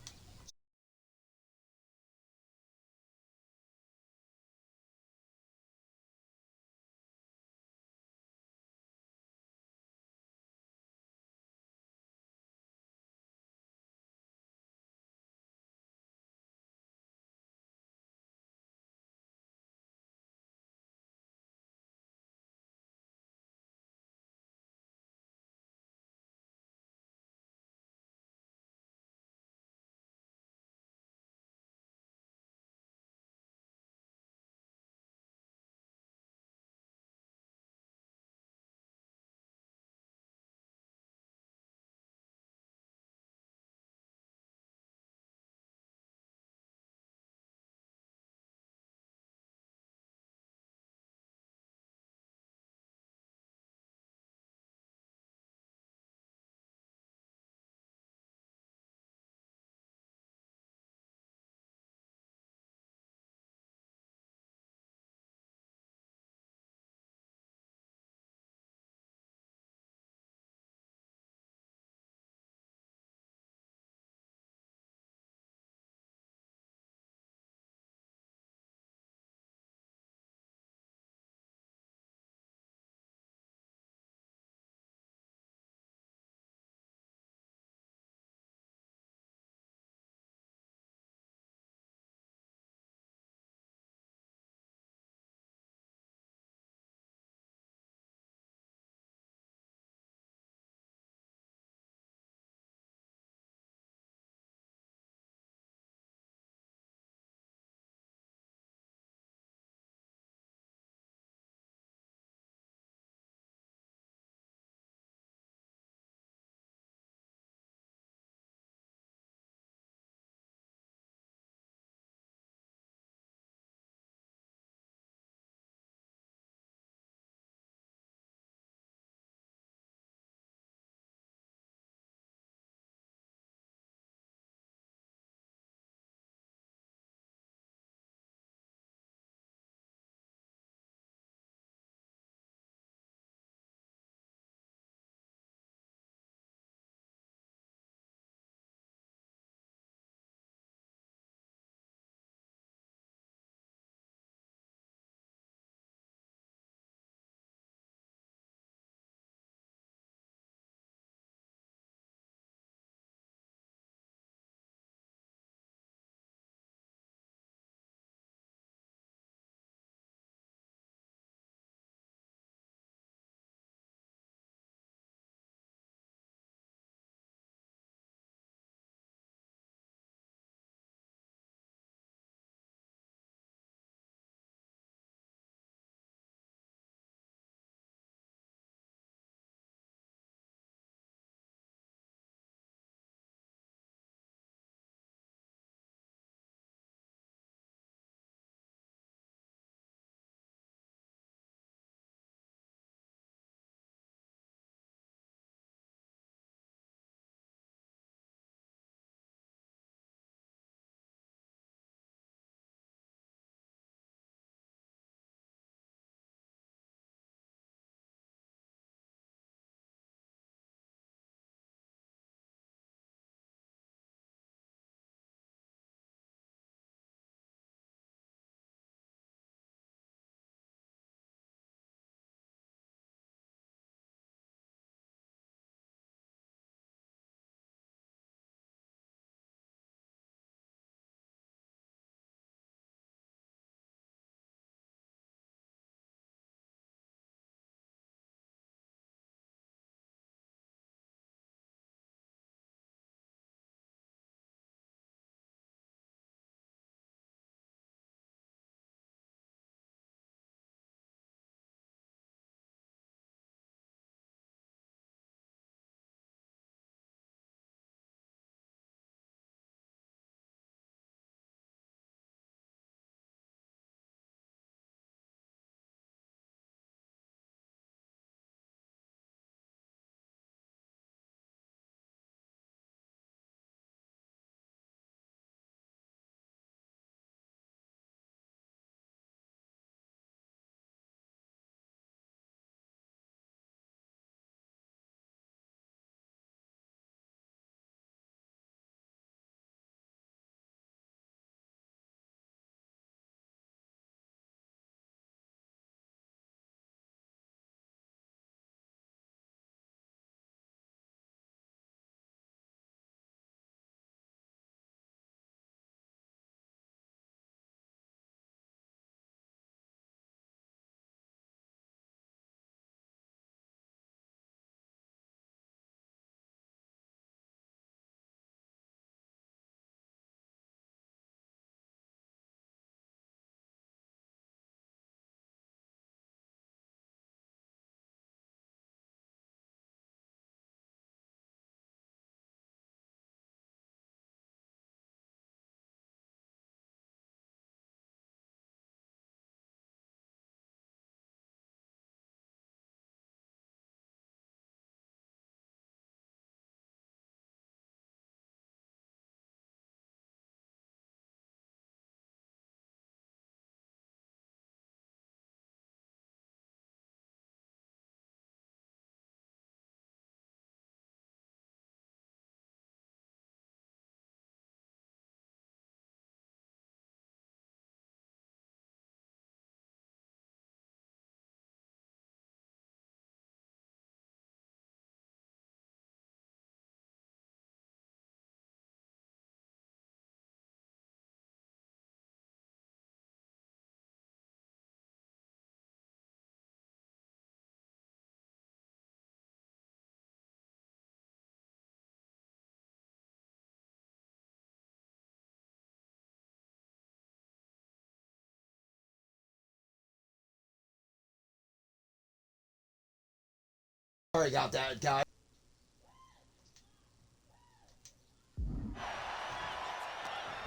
Sorry about that, guys.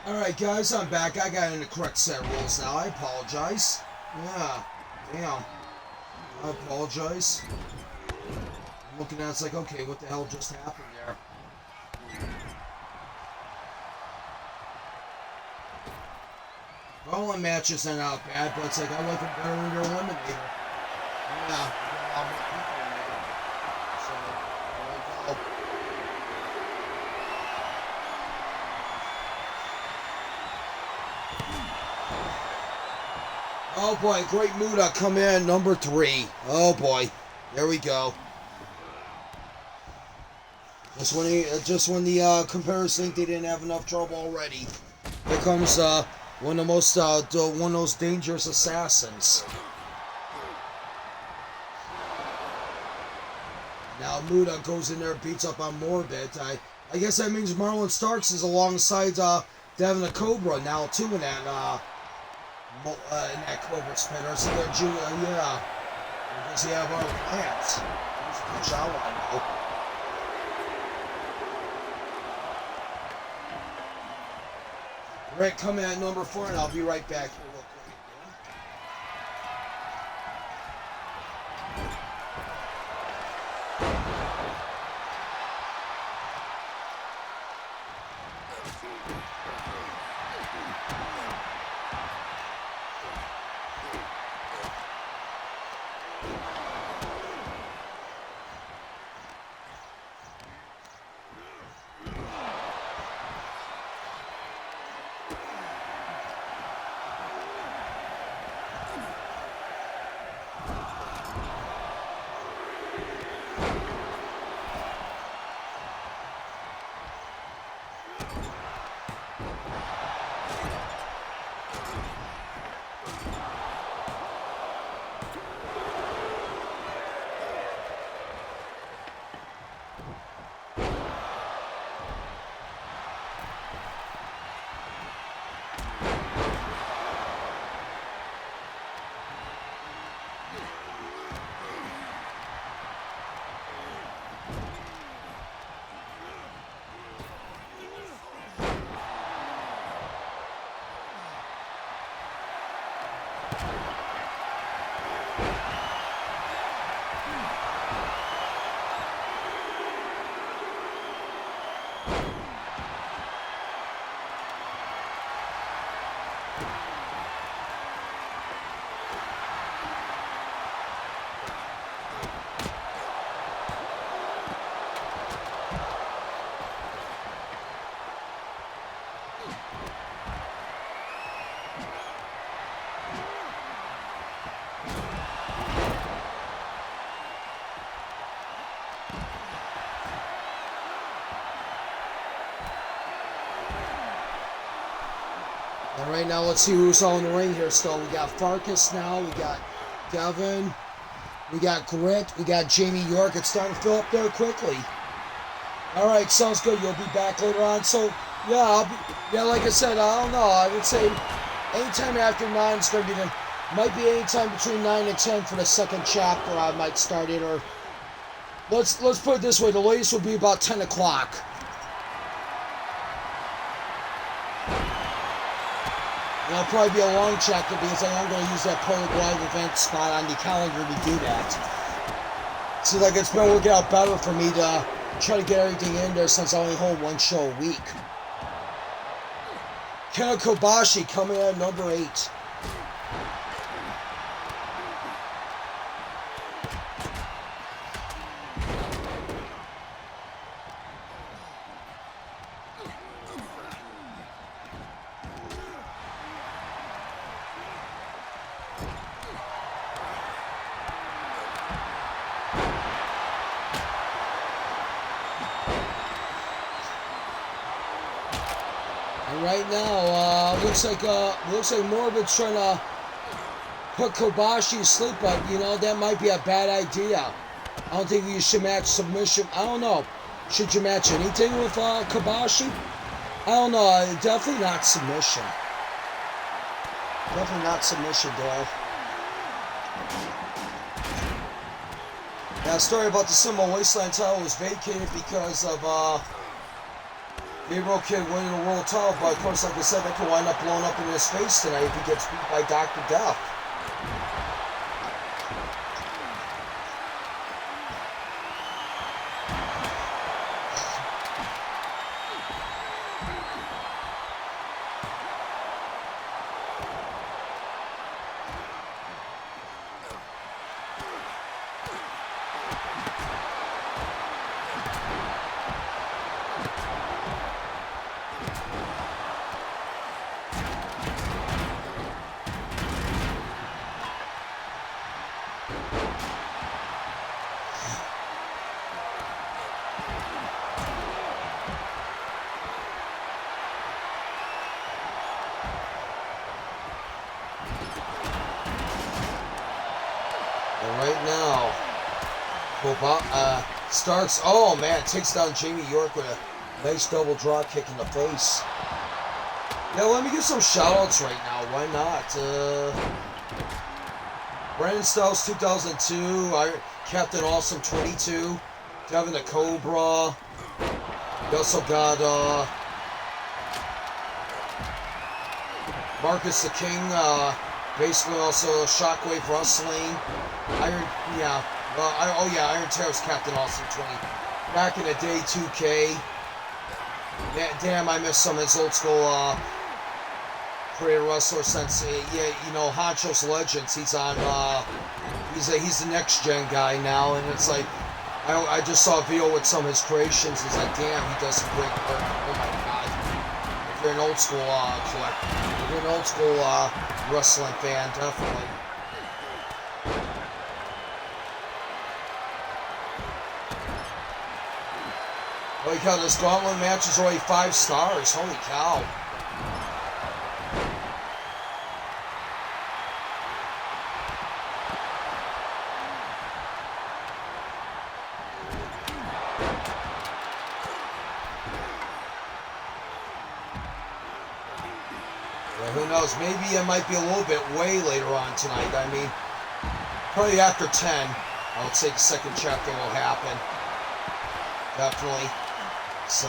Alright, guys, I'm back. I got in the correct set of rules now. I apologize. Yeah, damn. I apologize. I'm looking at it, it's like, okay, what the hell just happened there? Brawling matches are not bad, but it's like, I like it better when you're eliminator. Yeah. So, there we go. Oh boy, Great Muda come in, number 3. Oh boy, there we go. Just when the competitors think they didn't have enough trouble already, here comes one of those dangerous assassins. Now Muda goes in there and beats up on Morbid. I guess that means Marlon Starks is alongside Devin the Cobra now too in that Cobra spinner. So they're yeah. Because they have other plans. Which I want to know. Rick, come in at number 4, and I'll be right back here real quick. And right now, let's see who's all in the ring here still. We got Farkas now, we got Devin, we got Grit, we got Jamie York. It's starting to fill up there quickly. Alright, sounds good. You'll be back later on. So, yeah, like I said, I don't know. I would say anytime after 9 is going to be might be anytime between 9 and 10 for the second chapter. I might start it, or let's put it this way. The latest will be about 10 o'clock. And it'll probably be a long chapter because I am going to use that Public Live event spot on the calendar to do that. So like it's been working out better for me to try to get everything in there since I only hold one show a week. Kena Kobashi coming in at number 8. Right now, looks like Morbid's trying to put Kobashi to sleep, but you know that might be a bad idea. I don't think you should match submission. I don't know. Should you match anything with Kobashi? I don't know. Definitely not submission. Definitely not submission, Dale. Now, story about the Sumo Wasteland title was vacated because of Gabriel Kidd winning the world title, but of course, like I said, that could wind up blowing up in his face tonight if he gets beat by Dr. Death. Right now, Starks, oh man, takes down Jamie York with a nice double draw kick in the face. Yeah, let me give some shout-outs right now, why not? Brandon Styles 2002, Captain Awesome 22, Devin the Cobra. We also got Marcus the King, basically also Shockwave Wrestling. Iron Terror's Captain Awesome 20. Back in the day, 2K. Damn, I miss some of his old school career wrestler since, Honcho's Legends. He's on, he's the next gen guy now, and it's like, I just saw a video with some of his creations. It's like, damn, he does some great work. Oh my god. If you're an old school collector, if you're an old school wrestling fan, definitely. Holy cow, this Gauntlet match is already 5 stars. Holy cow. Yeah, who knows? Maybe it might be a little bit way later on tonight. I mean, probably after 10, I would say the second chapter will happen. Definitely. So,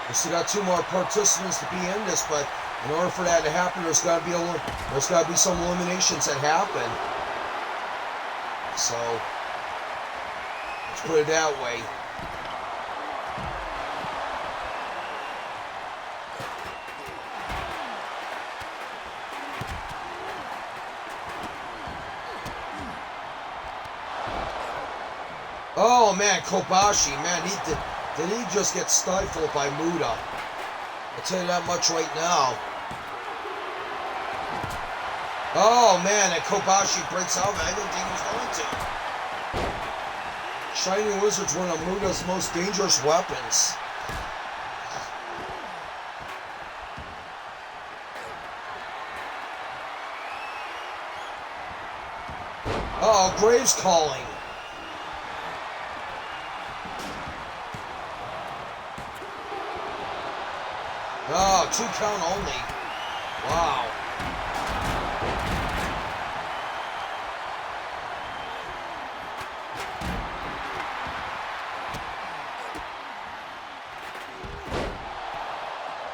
we still got 2 more participants to be in this, but in order for that to happen, there's got to be some eliminations that happen. So let's put it that way. Oh man, Kobashi, man, did he just get stifled by Muda? I'll tell you that much right now. Oh man, and Kobashi breaks out. I didn't think he was going to. Shining Wizard's one of Muda's most dangerous weapons. Oh, Graves calling. Oh, 2 count only. Wow.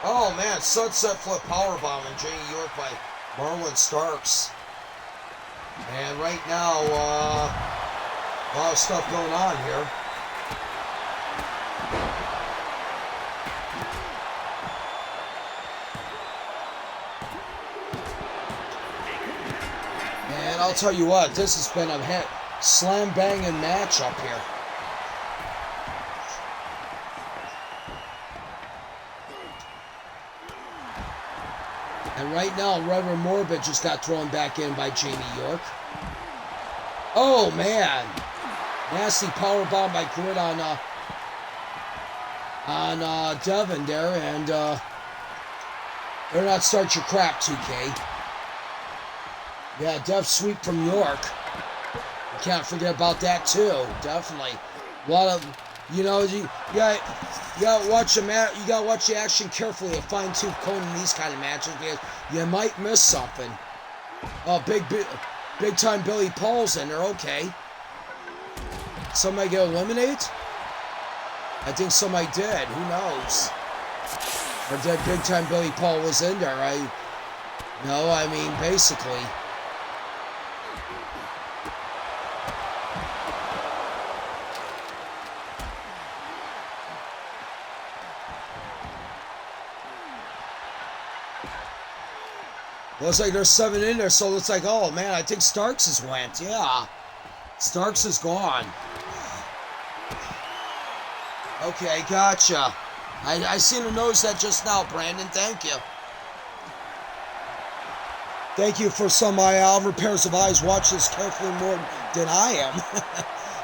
Oh man, sunset flip powerbomb and Jamie York by Marlon Starks. And right now, a lot of stuff going on here. And I'll tell you what, this has been a slam-banging match up here. And right now, Reverend Morbid just got thrown back in by Jamie York. Oh, man. Nasty powerbomb by Grit on Devin there. And better not start your crap, 2K. Yeah, Dev sweep from York. You can't forget about that, too. Definitely. A lot of, you gotta watch the action carefully, a fine-tooth comb in these kind of matches, because you might miss something. Oh, big time Billy Paul's in there. Okay. Somebody get eliminated? I think somebody did. Who knows? Or that big time Billy Paul was in there. I mean, basically. Looks like there's 7 in there, so it looks like, oh man, I think Starks has went. Yeah. Starks is gone. Okay, gotcha. I seen a notice that just now, Brandon. Thank you. Thank you for some of my repairs of eyes. Watch this carefully more than I am.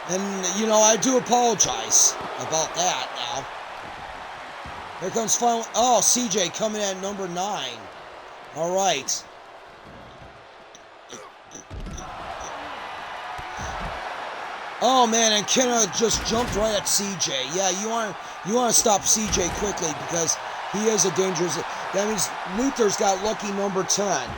And, I do apologize about that now. Here comes final. Oh, CJ coming at number 9. All right. Oh man, and Kenna just jumped right at CJ. Yeah, you want to stop CJ quickly because he is a dangerous. That means Luther's got lucky number 10.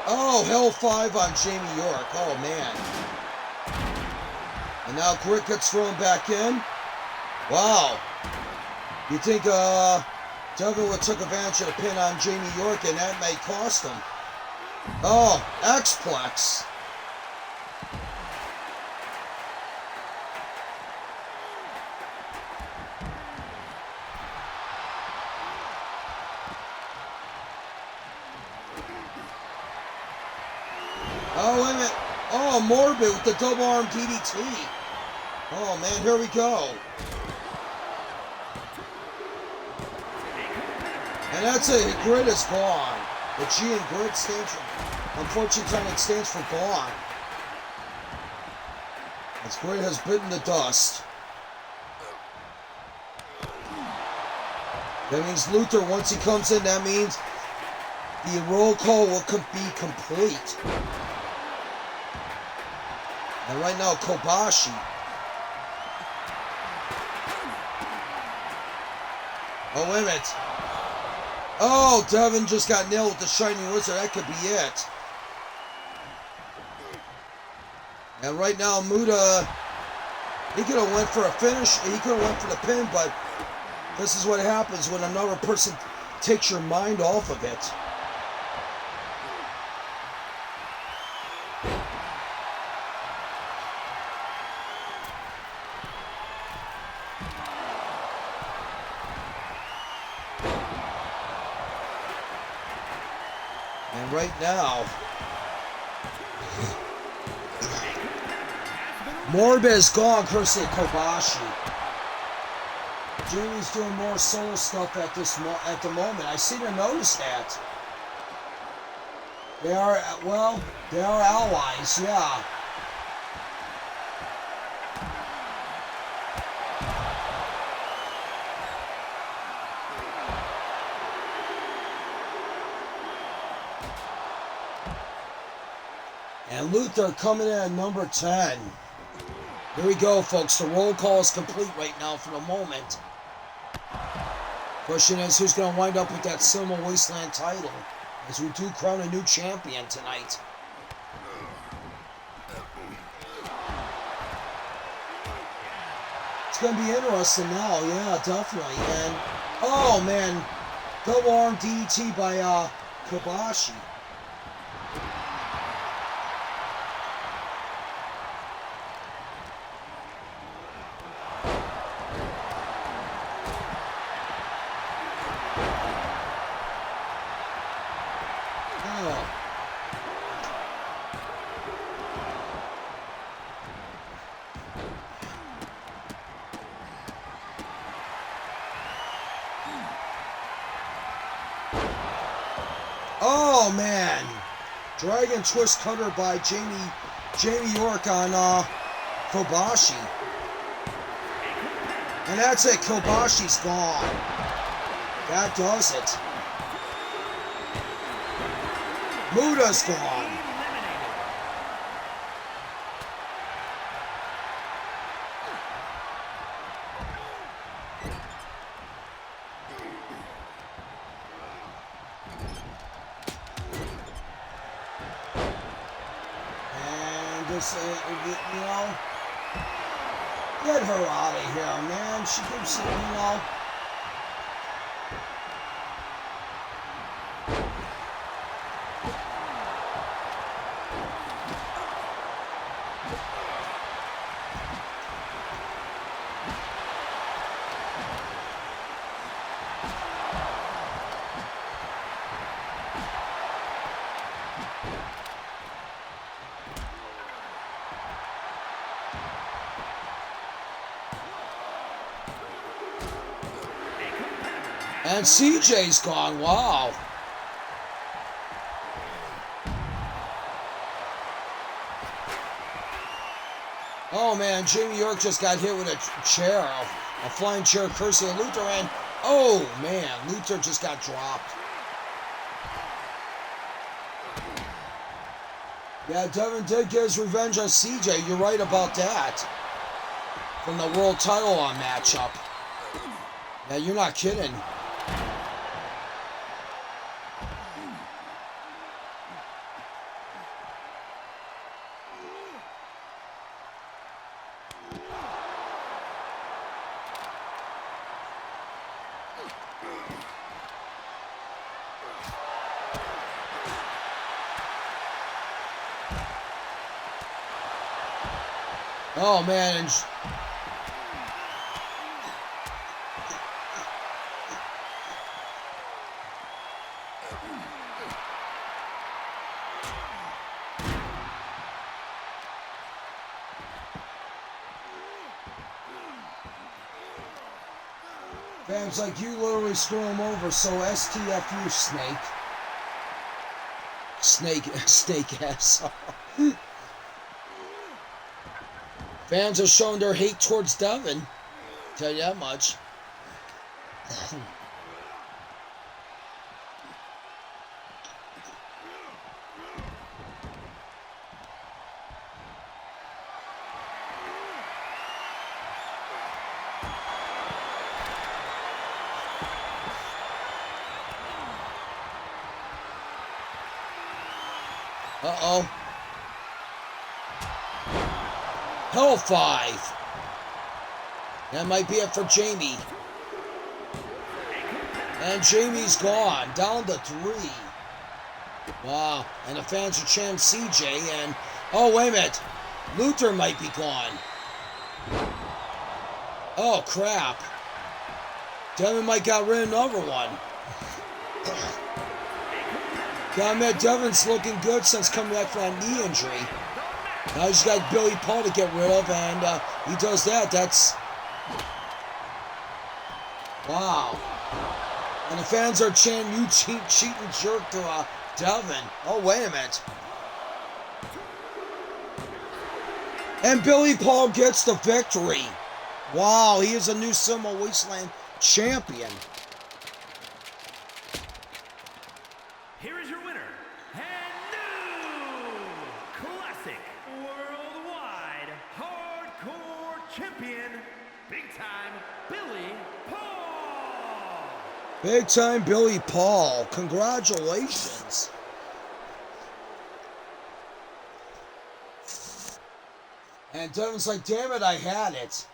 Oh, Hell 5 on Jamie York. Oh, man. And now Grit gets thrown back in. Wow. You think Devin would took advantage of the pin on Jamie York, and that may cost him. Oh, X-Plex. Oh, wait a minute. Oh, Morbid with the double arm DDT. Oh, man, here we go. And that's it. Grit is gone. The G in Grit stands for, unfortunately, it stands for gone. As Grit has bitten the dust. That means Luther, once he comes in, that means the roll call will be complete. And right now, Kobashi. Oh, wait a minute. Oh, Devin just got nailed with the Shining Wizard. That could be it. And right now, Muda, he could have went for a finish. He could have went for the pin, but this is what happens when another person takes your mind off of it. And right now, Morbid is gone, courtesy of Kobashi. Jamie's doing more solo stuff at the moment. I seem to notice that. They are allies, yeah. And Luther coming in at number 10. Here we go, folks. The roll call is complete right now for the moment. Question is, who's going to wind up with that Cinema Wasteland title as we do crown a new champion tonight. It's going to be interesting now, yeah, definitely. And, oh, man, double arm DDT by Kobashi. Oh man, Dragon Twist Cutter by Jamie York on Kobashi. And that's it, Kobashi's gone. That does it. Muda's gone. And this, you know, get her out of here, man. She keeps, you know. And CJ's gone, wow. Oh man, Jamie York just got hit with a chair, a flying chair cursing Luther, and oh man, Luther just got dropped. Yeah, Devin did get his revenge on CJ, you're right about that. From the world title on matchup. Yeah, you're not kidding. Oh man, and fans like you literally screw him over, so STFU, snake ass. Fans are showing their hate towards Devin. Tell you that much. Uh-oh. Hell 5. That might be it for Jamie. And Jamie's gone. Down to 3. Wow. And the fans are chanting CJ and... Oh, wait a minute. Luther might be gone. Oh, crap. Devin might got rid of another one. Gotta admit, Devin's looking good since coming back from that knee injury. Now he's got Billy Paul to get rid of, and he does that. That's... Wow. And the fans are chanting, you cheating jerk to Devin. Oh, wait a minute. And Billy Paul gets the victory. Wow, he is a new Sumo Wasteland Champion. Here is your winner, and new classic worldwide hardcore champion, Big Time Billy Paul. Big Time Billy Paul. Congratulations. And Devin's like, damn it, I had it.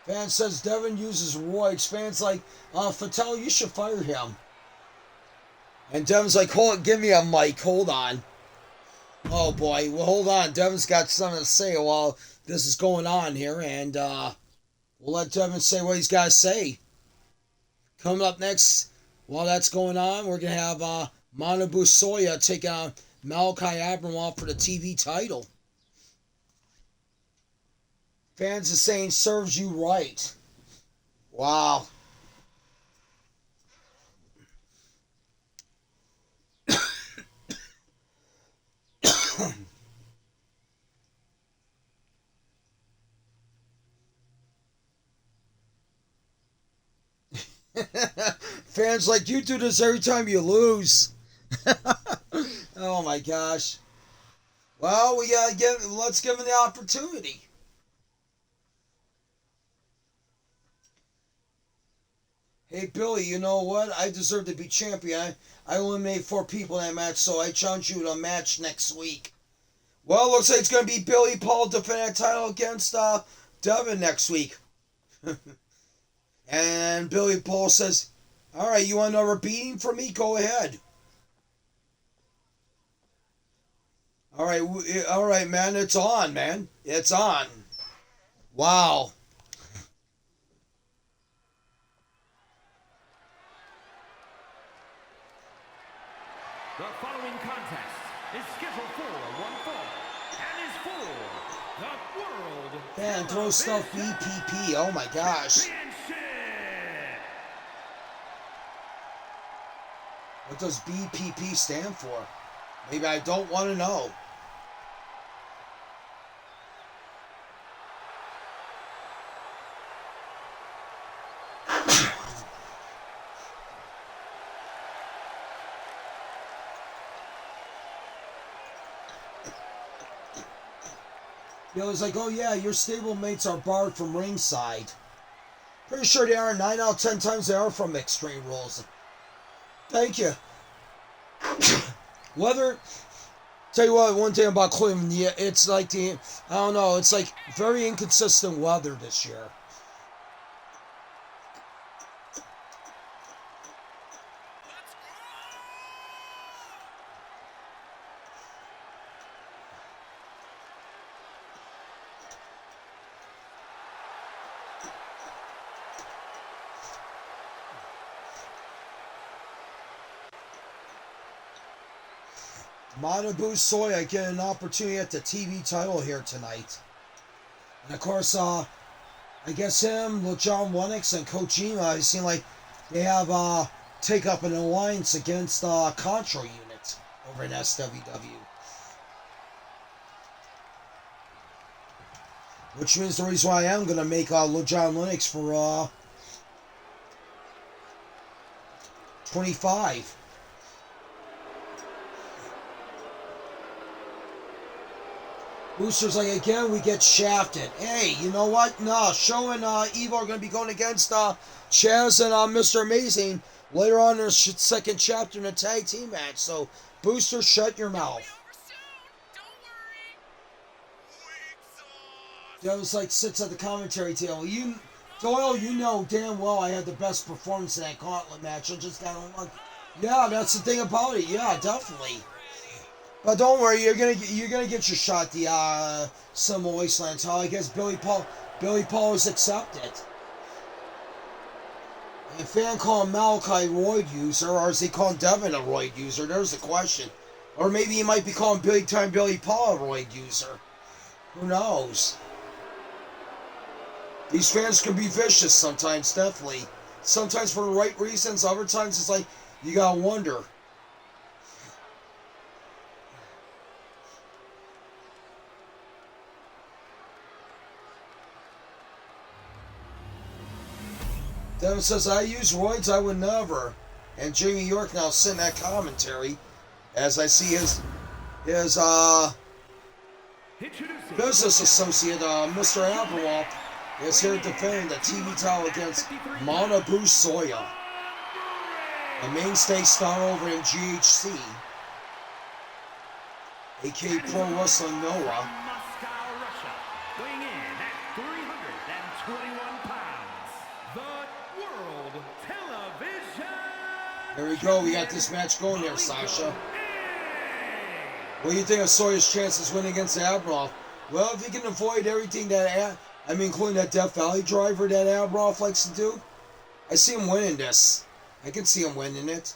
Fan says Devin uses roids. Fan's like, Fatale, you should fire him. And Devin's like, hold, give me a mic, hold on. Oh boy, well hold on. Devin's got something to say while this is going on here, and we'll let Devin say what he's got to say. Coming up next, while that's going on, we're going to have Manabu Soya take on Malachai Abramov for the TV title. Fans are saying serves you right. Wow. Fans like, you do this every time you lose. Oh my gosh. Well, let's give him the opportunity. Hey Billy, you know what? I deserve to be champion. I eliminated 4 people in that match, so I challenge you to a match next week. Well, it looks like it's going to be Billy Paul defending that title against Devin next week. And Billy Paul says, all right, you want another beating from me? Go ahead. All right, man. It's on, man. It's on. Wow. The following contest is scheduled for one fall and is for the World Man, throw stuff BPP. Oh my gosh. What does BPP stand for? Maybe I don't want to know. It was like, oh yeah, your stablemates are barred from ringside. Pretty sure they are. 9 out of 10 times they are from Extreme Rules. Thank you. Weather. Tell you what, one thing about Cleveland, yeah, it's like I don't know, it's like very inconsistent weather this year. Manabu Soya get an opportunity at the TV title here tonight. And of course, I guess him, John Lennox, and Kojima, it seem like they have take up an alliance against Contra Unit over in SWW. Which means the reason why I am going to make John Lennox for 25. Bruiser's like, again, we get shafted. Hey, you know what? No, Show and Evo are going to be going against Chaz and Mr. Amazing later on in the second chapter in a tag team match. So, Booster, shut your mouth. Doyle's like, sits at the commentary table. Doyle, you know damn well I had the best performance in that Gauntlet match. I just got on like, yeah, that's the thing about it. Yeah, definitely. But don't worry, you're gonna get your shot. The Cinema Wasteland title. I guess Billy Paul has accepted. And fan call him Malachai roid user, or is he calling Devin a roid user? There's the question. Or maybe he might be calling big time Billy Paul a roid user. Who knows? These fans can be vicious sometimes, definitely. Sometimes for the right reasons. Other times it's like you gotta wonder. Devin says, I use roids, I would never. And Jamie York now sitting at commentary as I see his business associate, Mr. Abramov, is here defending the TV title against Manabu Soya, a mainstay star over in GHC, aka Pro Wrestling Noah. There we go, we got this match going there, Sasha. What do you think of Soya's chances winning against Abramov? Well, if he can avoid everything including that Death Valley driver that Abramov likes to do, I see him winning this. I can see him winning it.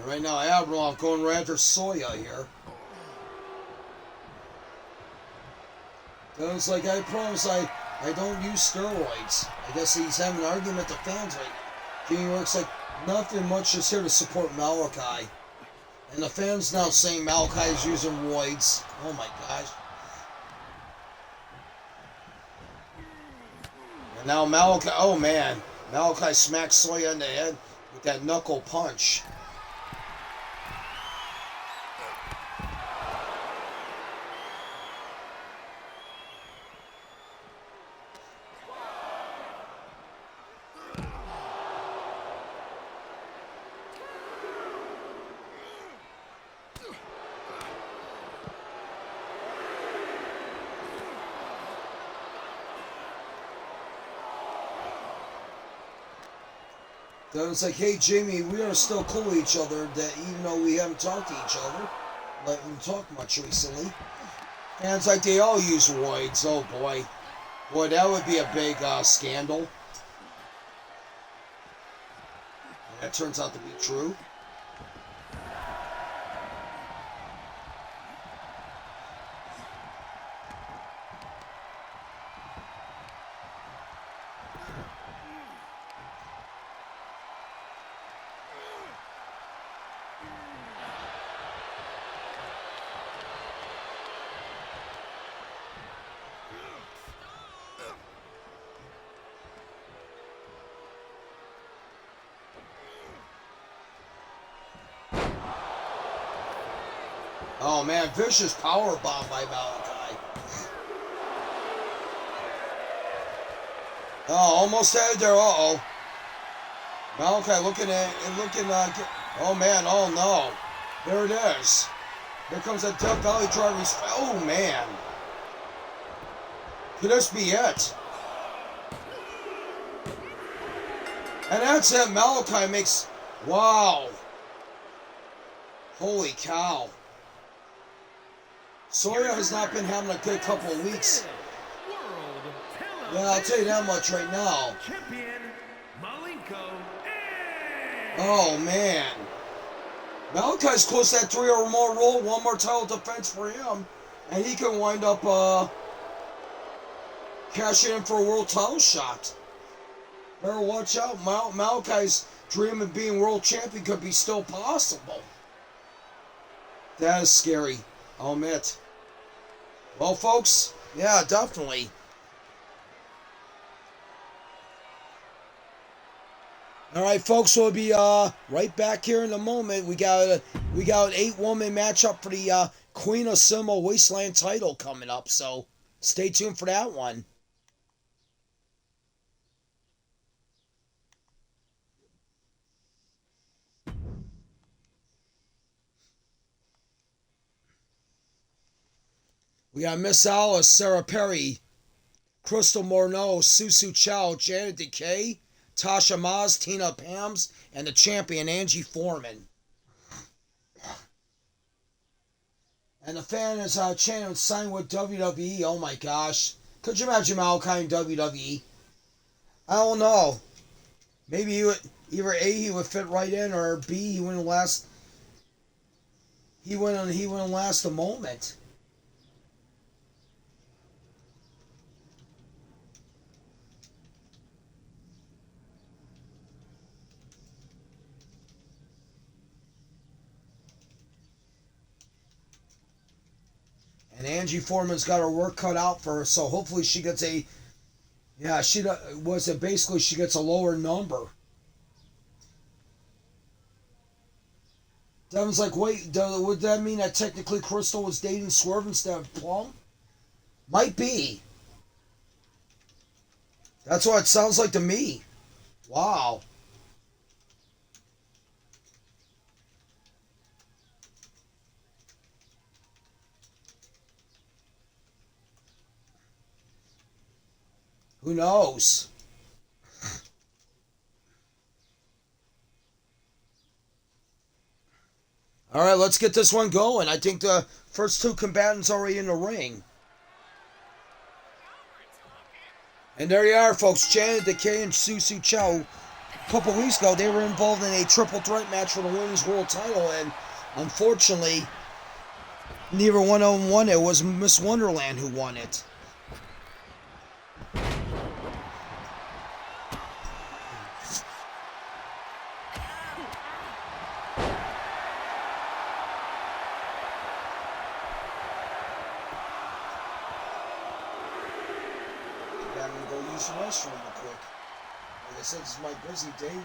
And right now, Abramov going right after Soya here. It's like, I promise I don't use steroids. I guess he's having an argument with the fans right now. Jimmy works like nothing much, just here to support Malachai. And the fans now saying Malachai is using roids. Oh my gosh. And now Malachai, oh man. Malachai smacks Soya in the head with that knuckle punch. Then it's like, hey Jamie, we are still cool with each other, that even though we haven't talked to each other, we haven't talked much recently. And it's like they all use roids. Oh boy. Boy, that would be a big scandal. And that turns out to be true. Oh man, vicious power bomb by Malachai. Oh, almost had it there. Uh-oh. Malachai looking oh man, oh no. There it is. Here comes that Death Valley driver. Oh man. Could this be it? And that's it. Malachai makes, wow. Holy cow. Soya has not been having a good couple of weeks. Yeah, I'll tell you that much right now. Oh, man. Malachai's close to that 3 or more roll. One more title defense for him. And he can wind up cashing in for a world title shot. Better watch out. Malachai's dream of being world champion could be still possible. That is scary. I'll admit. Well, folks, yeah, definitely. All right, folks, we'll be right back here in a moment. We got an 8-woman matchup for the Queen of Sumo Wasteland title coming up, so stay tuned for that one. We got Miss Alice, Sarah Perry, Crystal Morneau, Susu Chow, Janet Decay, Tasha Maz, Tina Pams, and the champion, Angie Forman. And the fan is chanting, signed with WWE. Oh my gosh. Could you imagine Malachai in WWE? I don't know. Maybe he would, either A, he would fit right in, or B, he wouldn't last. He wouldn't last a moment. And Angie Forman's got her work cut out for her, so hopefully she gets a, yeah, she gets a lower number. Devin's like, wait, would that mean that technically Crystal was dating Swerve instead of Plum? Might be. That's what it sounds like to me. Wow. Who knows? All right, let's get this one going. I think the first 2 combatants are already in the ring. And there you are, folks. Janet Decay and Susu Chow a couple weeks ago, they were involved in a triple threat match for the women's world title, and unfortunately, neither one of them won it. It was Miss Wonderland who won it. I'm gonna go use the restroom real quick. Like I said, this is my busy day.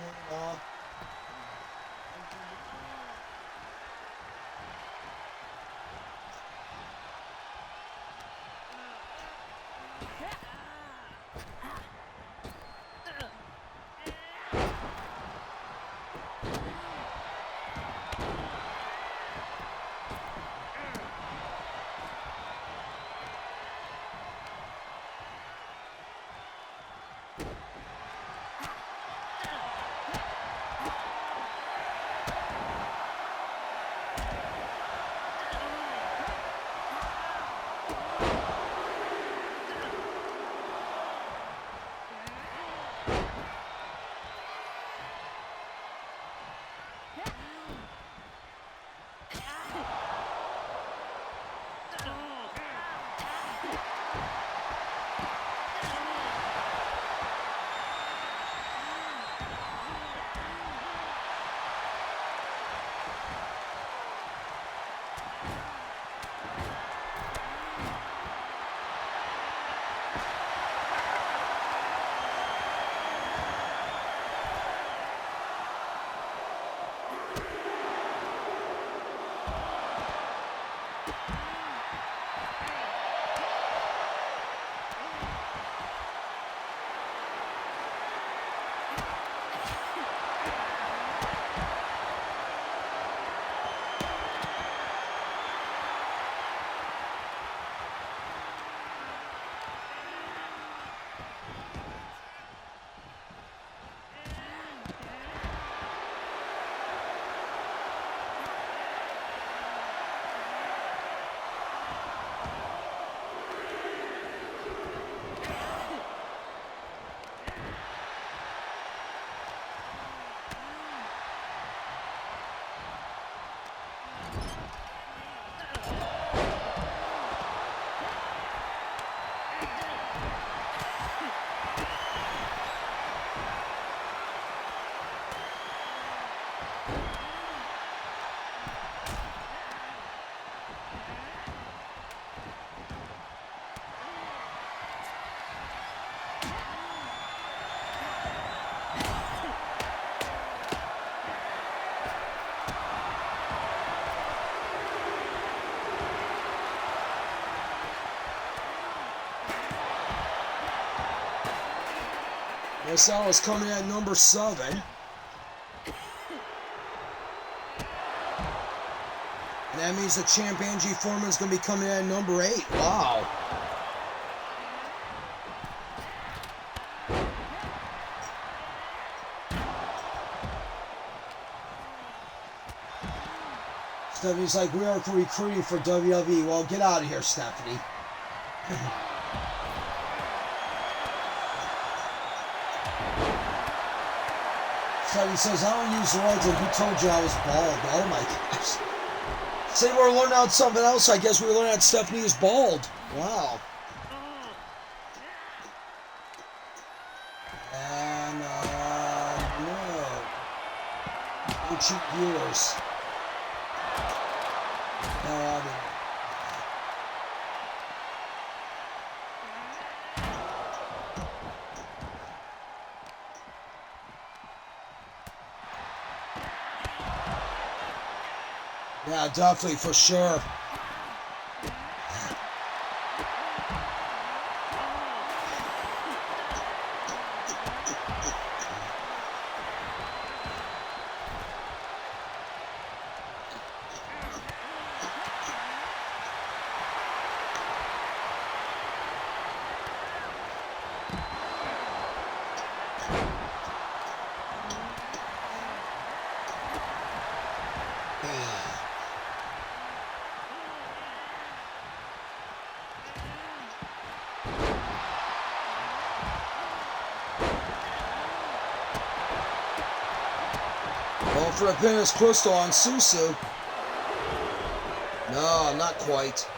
SL is coming at number 7. And that means the champ Angie Forman is going to be coming at number 8. Wow. Stephanie's like, we are recruiting for WWE. Well, get out of here, Stephanie. Stephanie says, I don't use the words, and who told you I was bald? Oh my gosh. Say we're learning out something else. I guess we learned that Stephanie is bald. Wow. And, no. Don't cheat viewers. No, I mean. Yeah, definitely, for sure. for the pin is Crystal on Susu. No, not quite.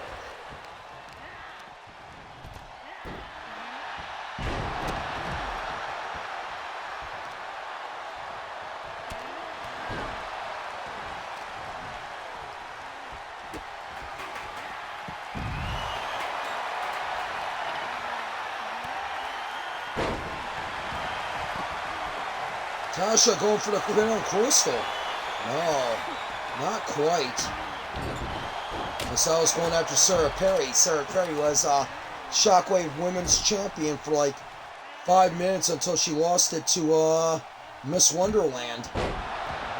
Tasha going for the pin on Crystal. No, not quite. Marcella's going after Sarah Perry. Sarah Perry was Shockwave Women's Champion for like 5 minutes until she lost it to Miss Wonderland.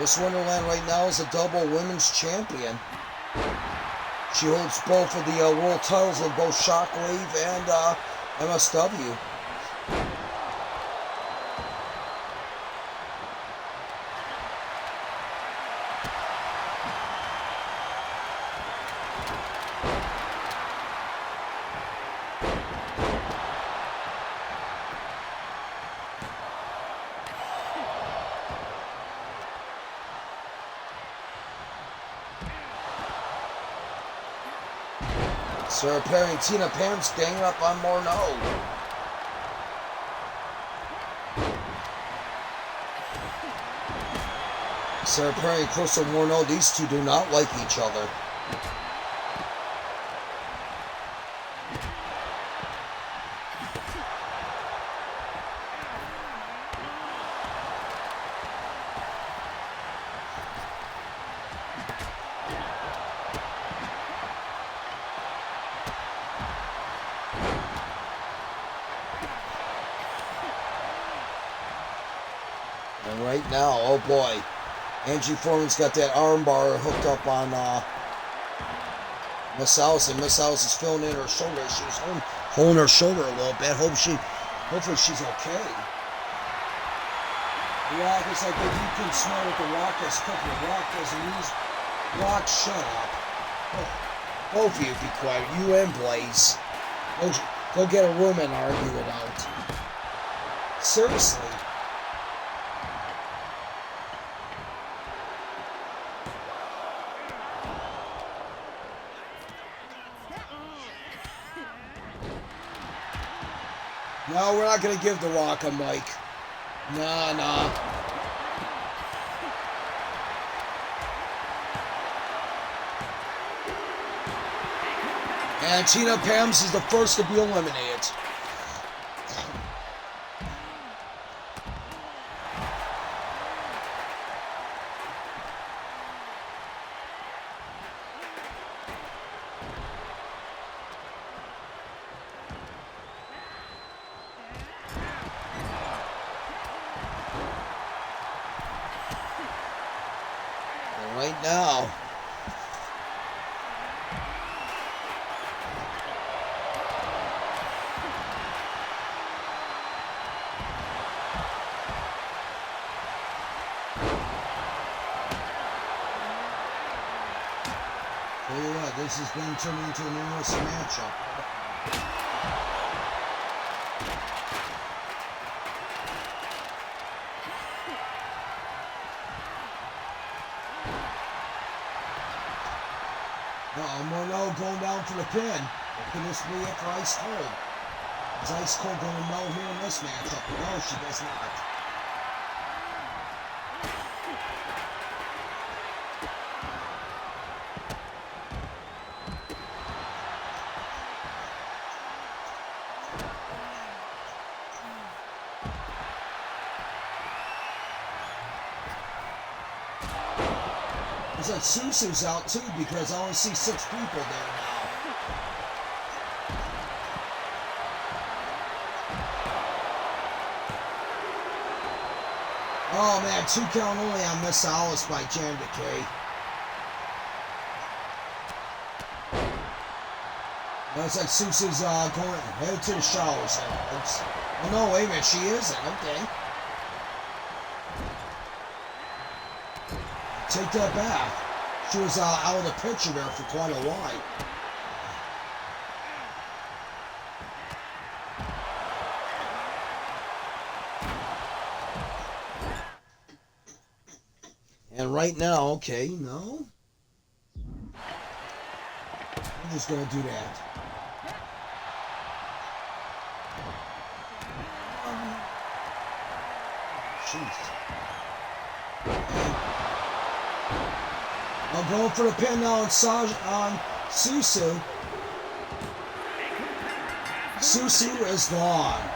Miss Wonderland right now is a double Women's Champion. She holds both of the world titles in both Shockwave and MSW. Sarah Perry and Tina Pam's ganging up on Morneau. Sarah Perry and Crystal Morneau, these two do not like each other. Right now, oh boy, Angie Forman's got that armbar hooked up on Miss Alice, and Miss Alice is feeling in her shoulder. She's holding her shoulder a little bit. Hopefully she's okay. The Rock is like, if you can smell what the Rock is cooking. The Rock doesn't use. Rock, shut up. Both of you be quiet. You and Blaze. Go get a room and argue it out. Seriously. No, we're not going to give The Rock a mic. Nah. And Tina Pams is the first to be eliminated. Right now. Tell you what, this has been turned into an interesting matchup. Morneau going down for the pin. Can this be it for Ice Cold? Is Ice Cold going to know here in this matchup? No, she does not. It's like Susu's out too because I only see 6 people there now. Oh man, 2 count only on Miss Alice by Jam Decay. Looks like Susu's going head to the showers. Oh no, wait a minute, she isn't. Okay. Take that back. She was out of the picture there for quite a while. And right now. Okay, no. I'm just gonna do that. Jeez. I'm going for the pin now on Susu. Susu is gone.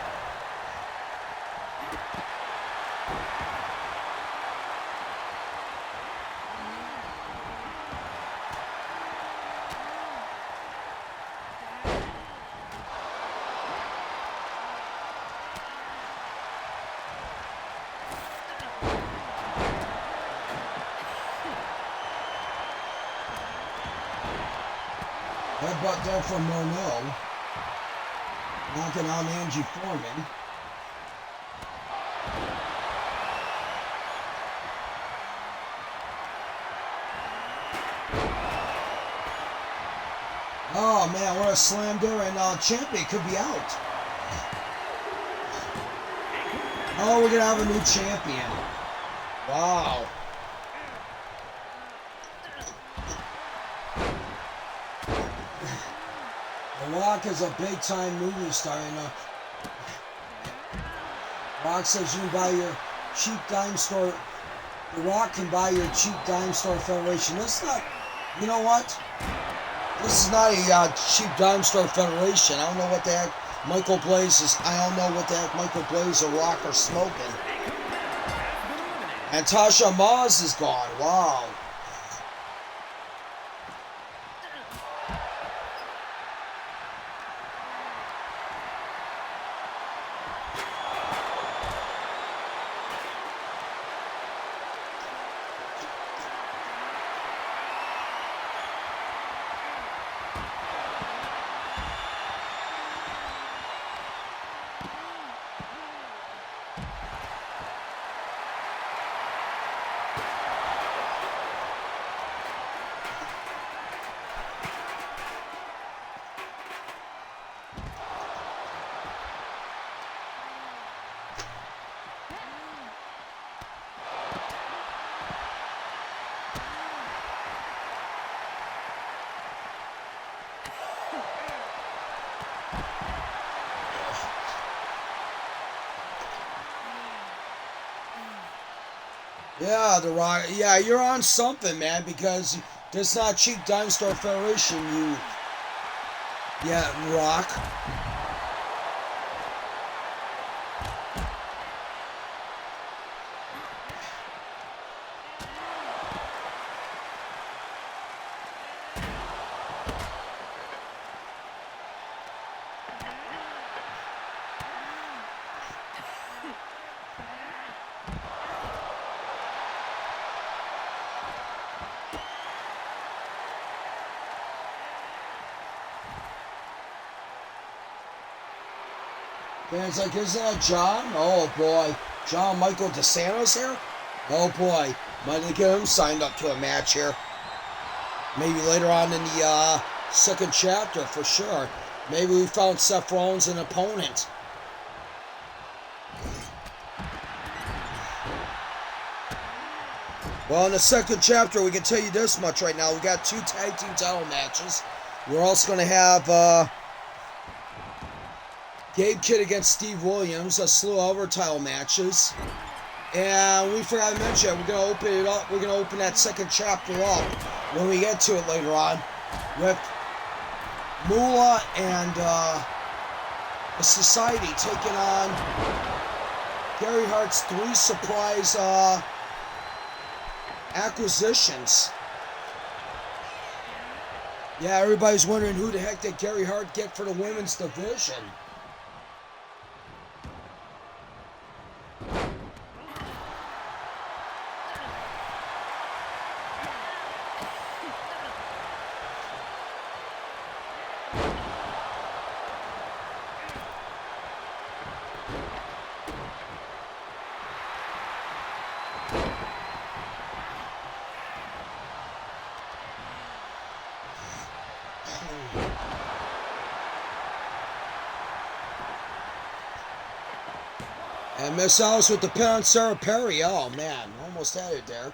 Headbutt there from Morneau. Knocking on Angie Forman. Oh man, what a slam there, and Champion could be out. Oh, we're gonna have a new champion. Wow. The Rock is a big-time movie star, and Rock says you can buy your cheap dime store. The Rock can buy your cheap dime store federation. That's not, you know what? This is not a cheap dime store federation. I don't know what the heck Michael Blaze is. I don't know what the heck Michael Blaze or Rock are smoking. And Tasha Maz is gone. Wow. Yeah, The Rock. Yeah, you're on something, man, because there's not cheap dime store federation, you. Yeah, Rock. And it's like, isn't that John? Oh boy. John Michael DeSantis here? Oh boy. Might get him signed up to a match here. Maybe later on in the second chapter for sure. Maybe we found Seth Rollins an opponent. Well, in the second chapter, we can tell you this much right now. We got 2 tag team title matches. We're also going to have Gabe Kidd against Steve Williams, a slew of other title matches. And we forgot to mention, we're going to open it up. We're going to open that second chapter up when we get to it later on with Moolah and the Society taking on Gary Hart's 3 surprise acquisitions. Yeah, everybody's wondering who the heck did Gary Hart get for the women's division. And Miss Alice with the pin on Sarah Perry. Oh man, almost had it there.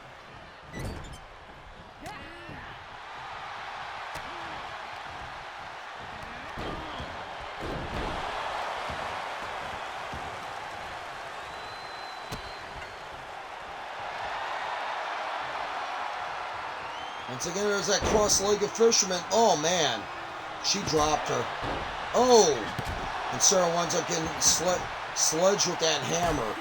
Once again, there's that cross-legged fisherman. Oh, man. She dropped her. Oh! And Sarah winds up getting sledged with that hammer.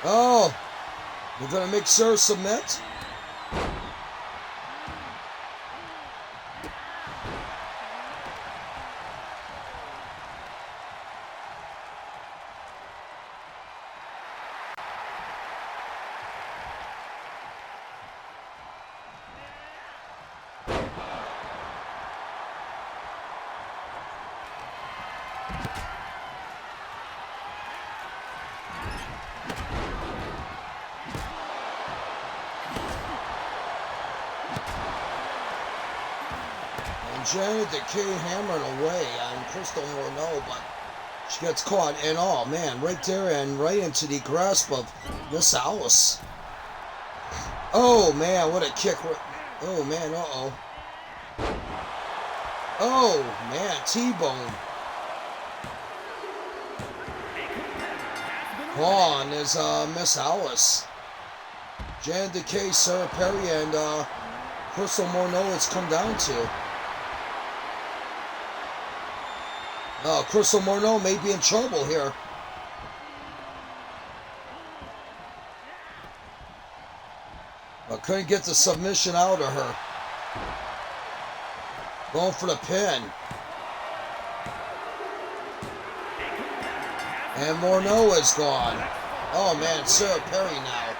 Oh! We're going to make Sarah submit? Janet the Key hammering away on Crystal Morneau, but she gets caught, and oh man, right there and right into the grasp of Miss Alice. Oh man, what a kick. Oh man, uh-oh. Oh man, T-bone. On is Miss Alice. Janet the Key, Sarah Perry, and Crystal Morneau it's come down to. Crystal Morneau may be in trouble here. But couldn't get the submission out of her. Going for the pin. And Morneau is gone. Oh man, it's Sarah Perry now.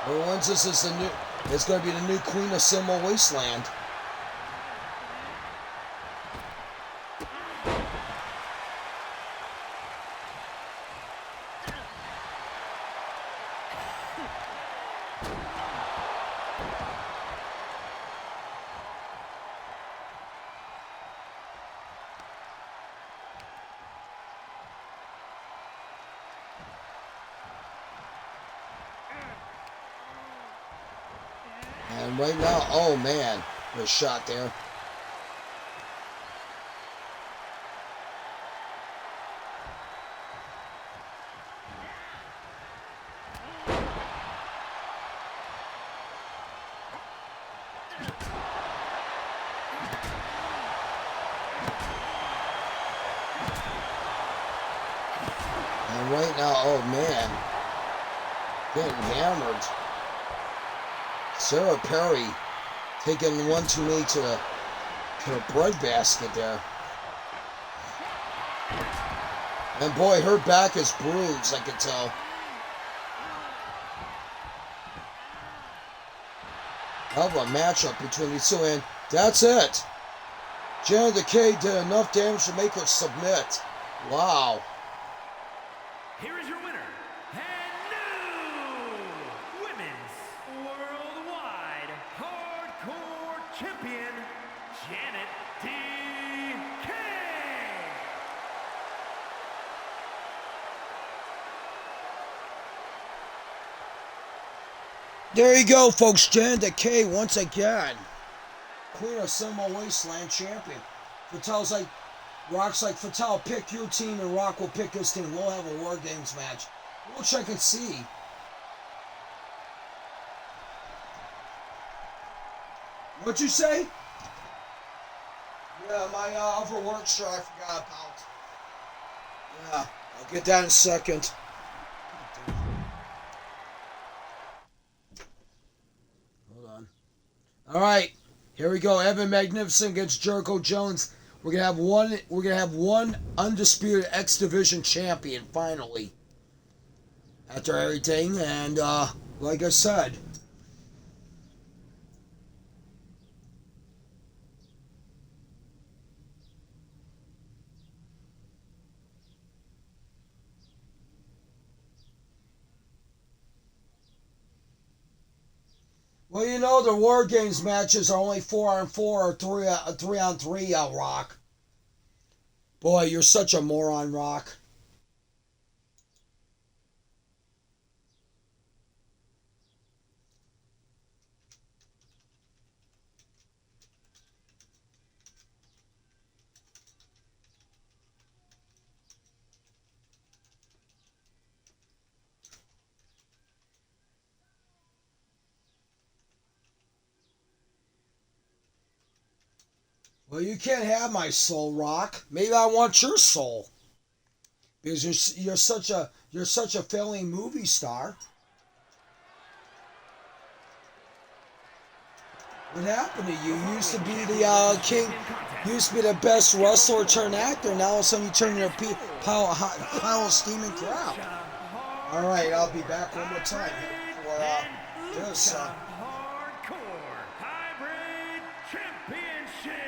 Who wins this is the new... It's going to be the new Queen of Sumo Wasteland. And right now, oh man, there's a shot there. And right now, oh man, getting hammered. Sarah Perry taking one too many to the breadbasket there. And boy, her back is bruised, I can tell. Hell of a matchup between these two, and that's it. Janet the K did enough damage to make her submit. Wow. Here is your winner, and new Women's Worldwide Hardcore Champion, Janet D.K. There you go, folks. Janet the K once again. Queen of Sumo Wasteland Champion. Fatale's like, Rock's like, Fatale, pick your team and Rock will pick his team. We'll have a War Games match. We'll check and see. What'd you say? Yeah, my overwork sure I forgot about. Yeah, I'll get that in a second. Hold on. All right, here we go. Evan Magnificent against Jericho Jones. We're gonna have one undisputed X Division champion finally. After everything, and like I said. Well, you know, the War Games matches are only 4-on-4 or 3-on-3, Rock. Boy, you're such a moron, Rock. Well, you can't have my soul, Rock. Maybe I want your soul because you're such a failing movie star. What happened to you? You used to be the king. You used to be the best wrestler turned actor. Now all of a sudden you turn into a pile of steaming crap. All right, I'll be back one more time for this. Hardcore Hybrid Championships.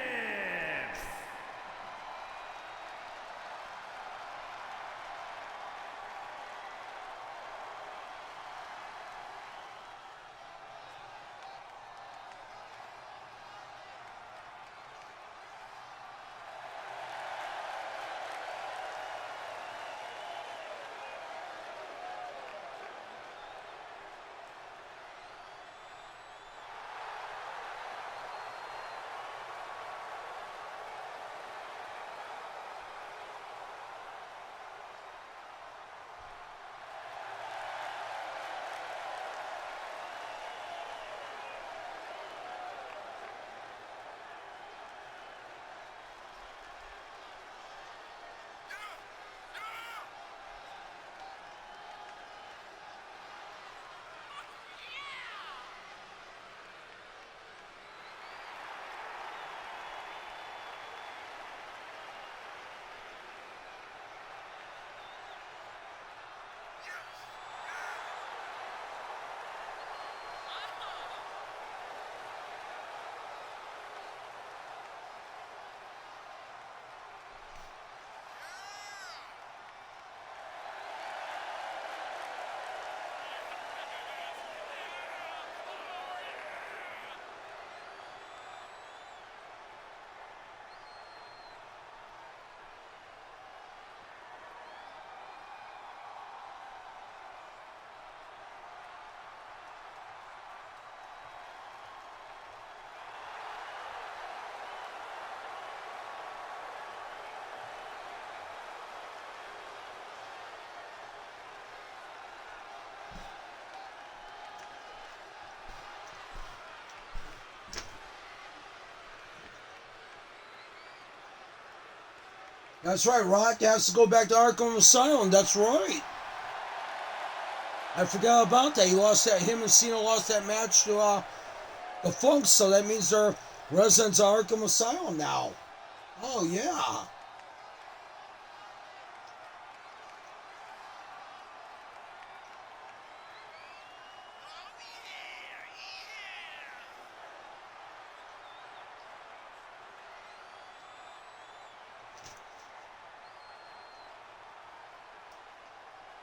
That's right, Rock has to go back to Arkham Asylum. That's right. I forgot about that. He lost that. Him and Cena lost that match to the Funks, so that means they're residents of Arkham Asylum now. Oh yeah.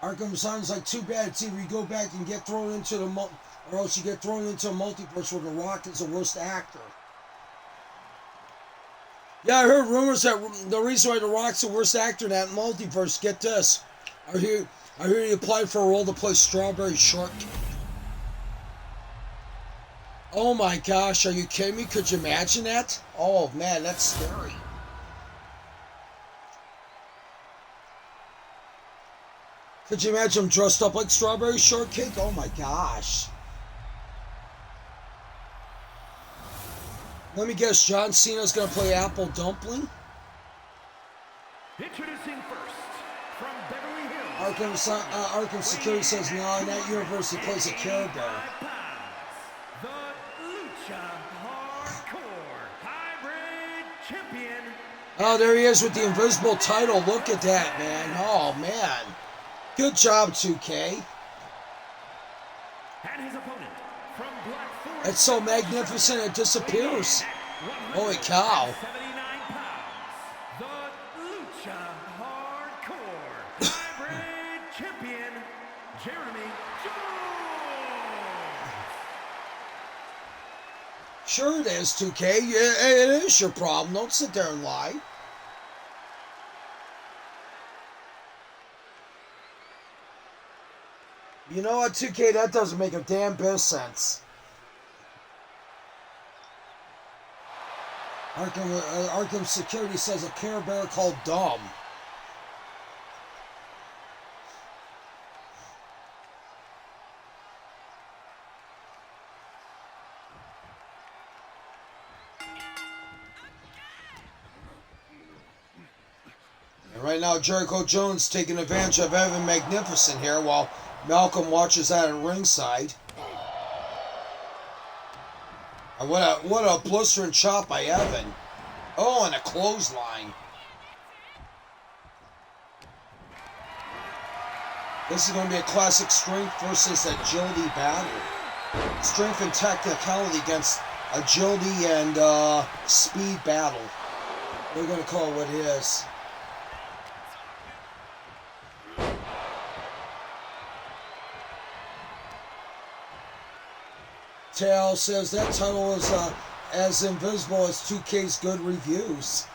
Arkham Asylum's like too bad. It's either you go back and get thrown into the or else you get thrown into a multiverse where The Rock is the worst actor. Yeah, I heard rumors that the reason why The Rock's the worst actor in that multiverse. Get this, I hear he applied for a role to play Strawberry Shortcake. Oh my gosh, are you kidding me? Could you imagine that? Oh man, that's scary. Could you imagine him dressed up like Strawberry Shortcake? Oh my gosh. Let me guess, John Cena's going to play Apple Dumpling? Introducing first, from Beverly Hills, Arkham Security says, no, in that universe he plays a Care Bear. The Lucha Hardcore Hybrid Champion. Oh, there he is with the invisible title. Look at that, man. Oh, man. Good job, 2K. And his opponent from Black Forest. It's so magnificent it disappears. Holy cow. 79 pounds. The Lucha Hardcore Hybrid Champion, Jeremy Jones. Sure it is, 2K. It is your problem. Don't sit there and lie. You know what, 2K? That doesn't make a damn bit of sense. Arkham Security says a Care Bear called Dumb. And right now, Jericho Jones taking advantage of Evan Magnificent here while Malcolm watches that at ringside. And what a blistering chop by Evan. Oh, and a clothesline. This is going to be a classic strength versus agility battle. Strength and technicality against agility and speed battle. We're going to call it what it is. Tail says that title is as invisible as 2K's good reviews.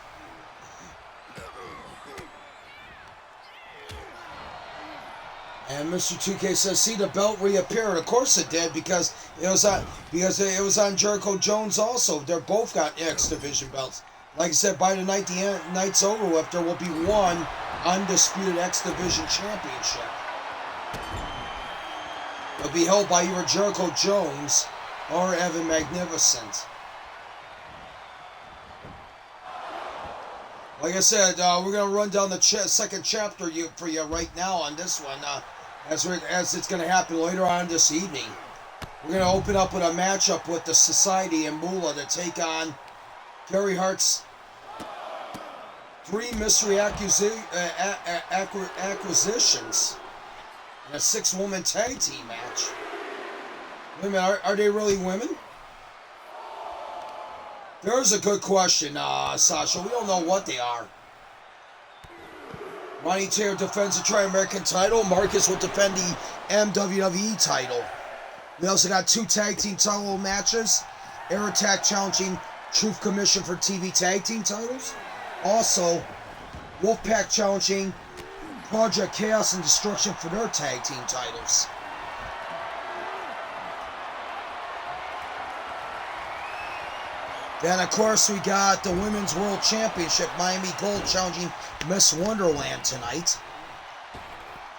And Mr. 2K says, "See the belt reappeared." Of course it did, because it was on Jericho Jones also. They're both got X Division belts. Like I said, by the night's over with, there will be one undisputed X Division Championship. It'll be held by either Jericho Jones or Evan Magnificent. Like I said, we're going to run down the second chapter for you right now on this one, as it's going to happen later on this evening. We're going to open up with a matchup with the Society and Moolah to take on Gary Hart's 3 mystery acquisitions in a 6-woman tag team match. Wait a minute, are they really women? There's a good question, Sasha. We don't know what they are. Ronnie Taylor defends the Tri-American title. Marcus will defend the MWWE title. We also got 2 tag team title matches. Air Attack challenging Truth Commission for TV tag team titles. Also, Wolfpack challenging Project Chaos and Destruction for their tag team titles. Then, of course, we got the Women's World Championship, Miami Gold challenging Miss Wonderland tonight.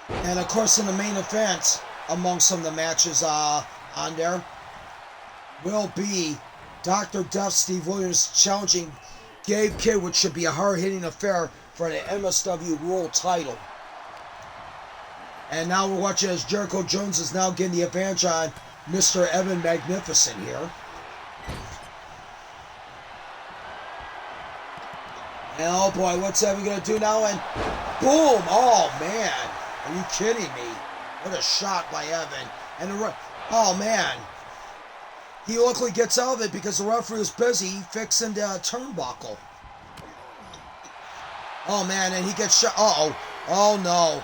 And, of course, in the main event, among some of the matches on there, will be Dr. Duff Steve Williams challenging Gabe Kidd, which should be a hard-hitting affair for the MSW World title. And now we're watching as Jericho Jones is now getting the advantage on Mr. Evan Magnificent here. And oh boy, what's Evan going to do now? And boom! Oh man, are you kidding me? What a shot by Evan. And oh man, he luckily gets out of it because the referee was busy fixing the turnbuckle. Oh man, and he gets shot. Uh-oh. Oh no.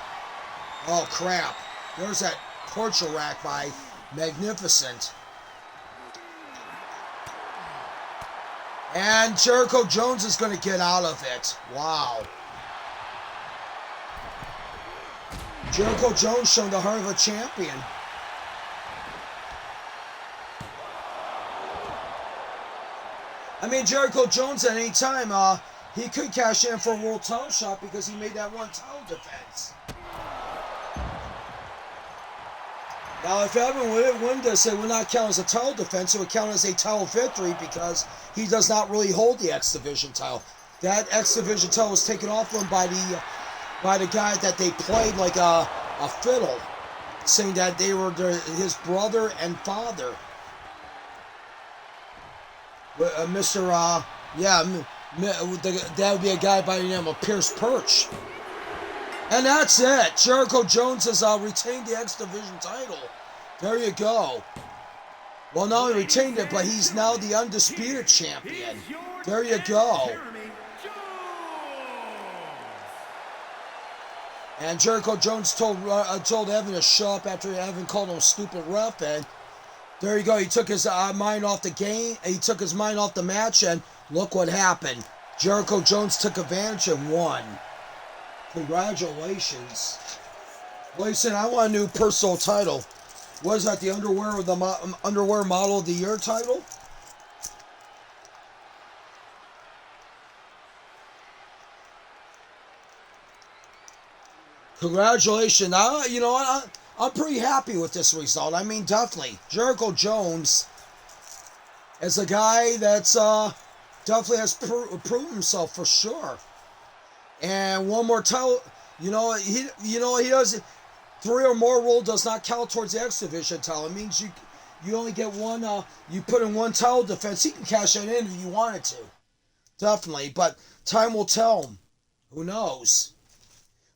Oh crap. There's that torture rack by Magnificent. And Jericho Jones is going to get out of it. Wow. Jericho Jones showing the heart of a champion. I mean, Jericho Jones at any time, he could cash in for a world title shot because he made that one title defense. Now, if Evan win this, it would not count as a title defense. It would count as a title victory because he does not really hold the X Division title. That X Division title was taken off him by the guy that they played like a fiddle, saying that they were his brother and father. That would be a guy by the name of Pierce Perch. And that's it. Jericho Jones has retained the X Division title. There you go. Well, not only retained it, but he's now the undisputed champion. There you go. And Jericho Jones told Evan to shut up after Evan called him a stupid ref. And there you go. He took his mind off the game. He took his mind off the match, and look what happened. Jericho Jones took advantage and won. Congratulations. Listen, I want a new personal title. What is that, the underwear model of the year title? Congratulations. You know what? I'm pretty happy with this result. I mean, definitely. Jericho Jones is a guy that's definitely has proven himself for sure. And one more title. He does 3 or more rule does not count towards the X Division title. It means you only get one. You put in one title defense. He can cash that in if you wanted to. Definitely, but time will tell. Who knows?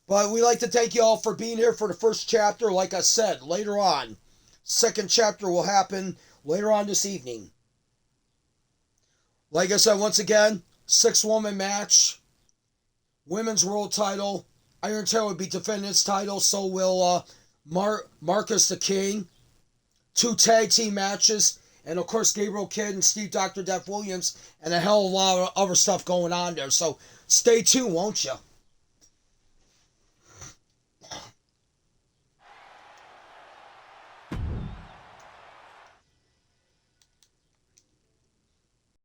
But we'd like to thank you all for being here for the first chapter. Like I said, later on, second chapter will happen later on this evening. Like I said, once again, 6-woman match, women's world title. Iron Tail will be defending its title. So will Marcus the King. 2 tag team matches. And of course, Gabriel Kidd and Steve Dr. Death Williams. And a hell of a lot of other stuff going on there. So stay tuned, won't you?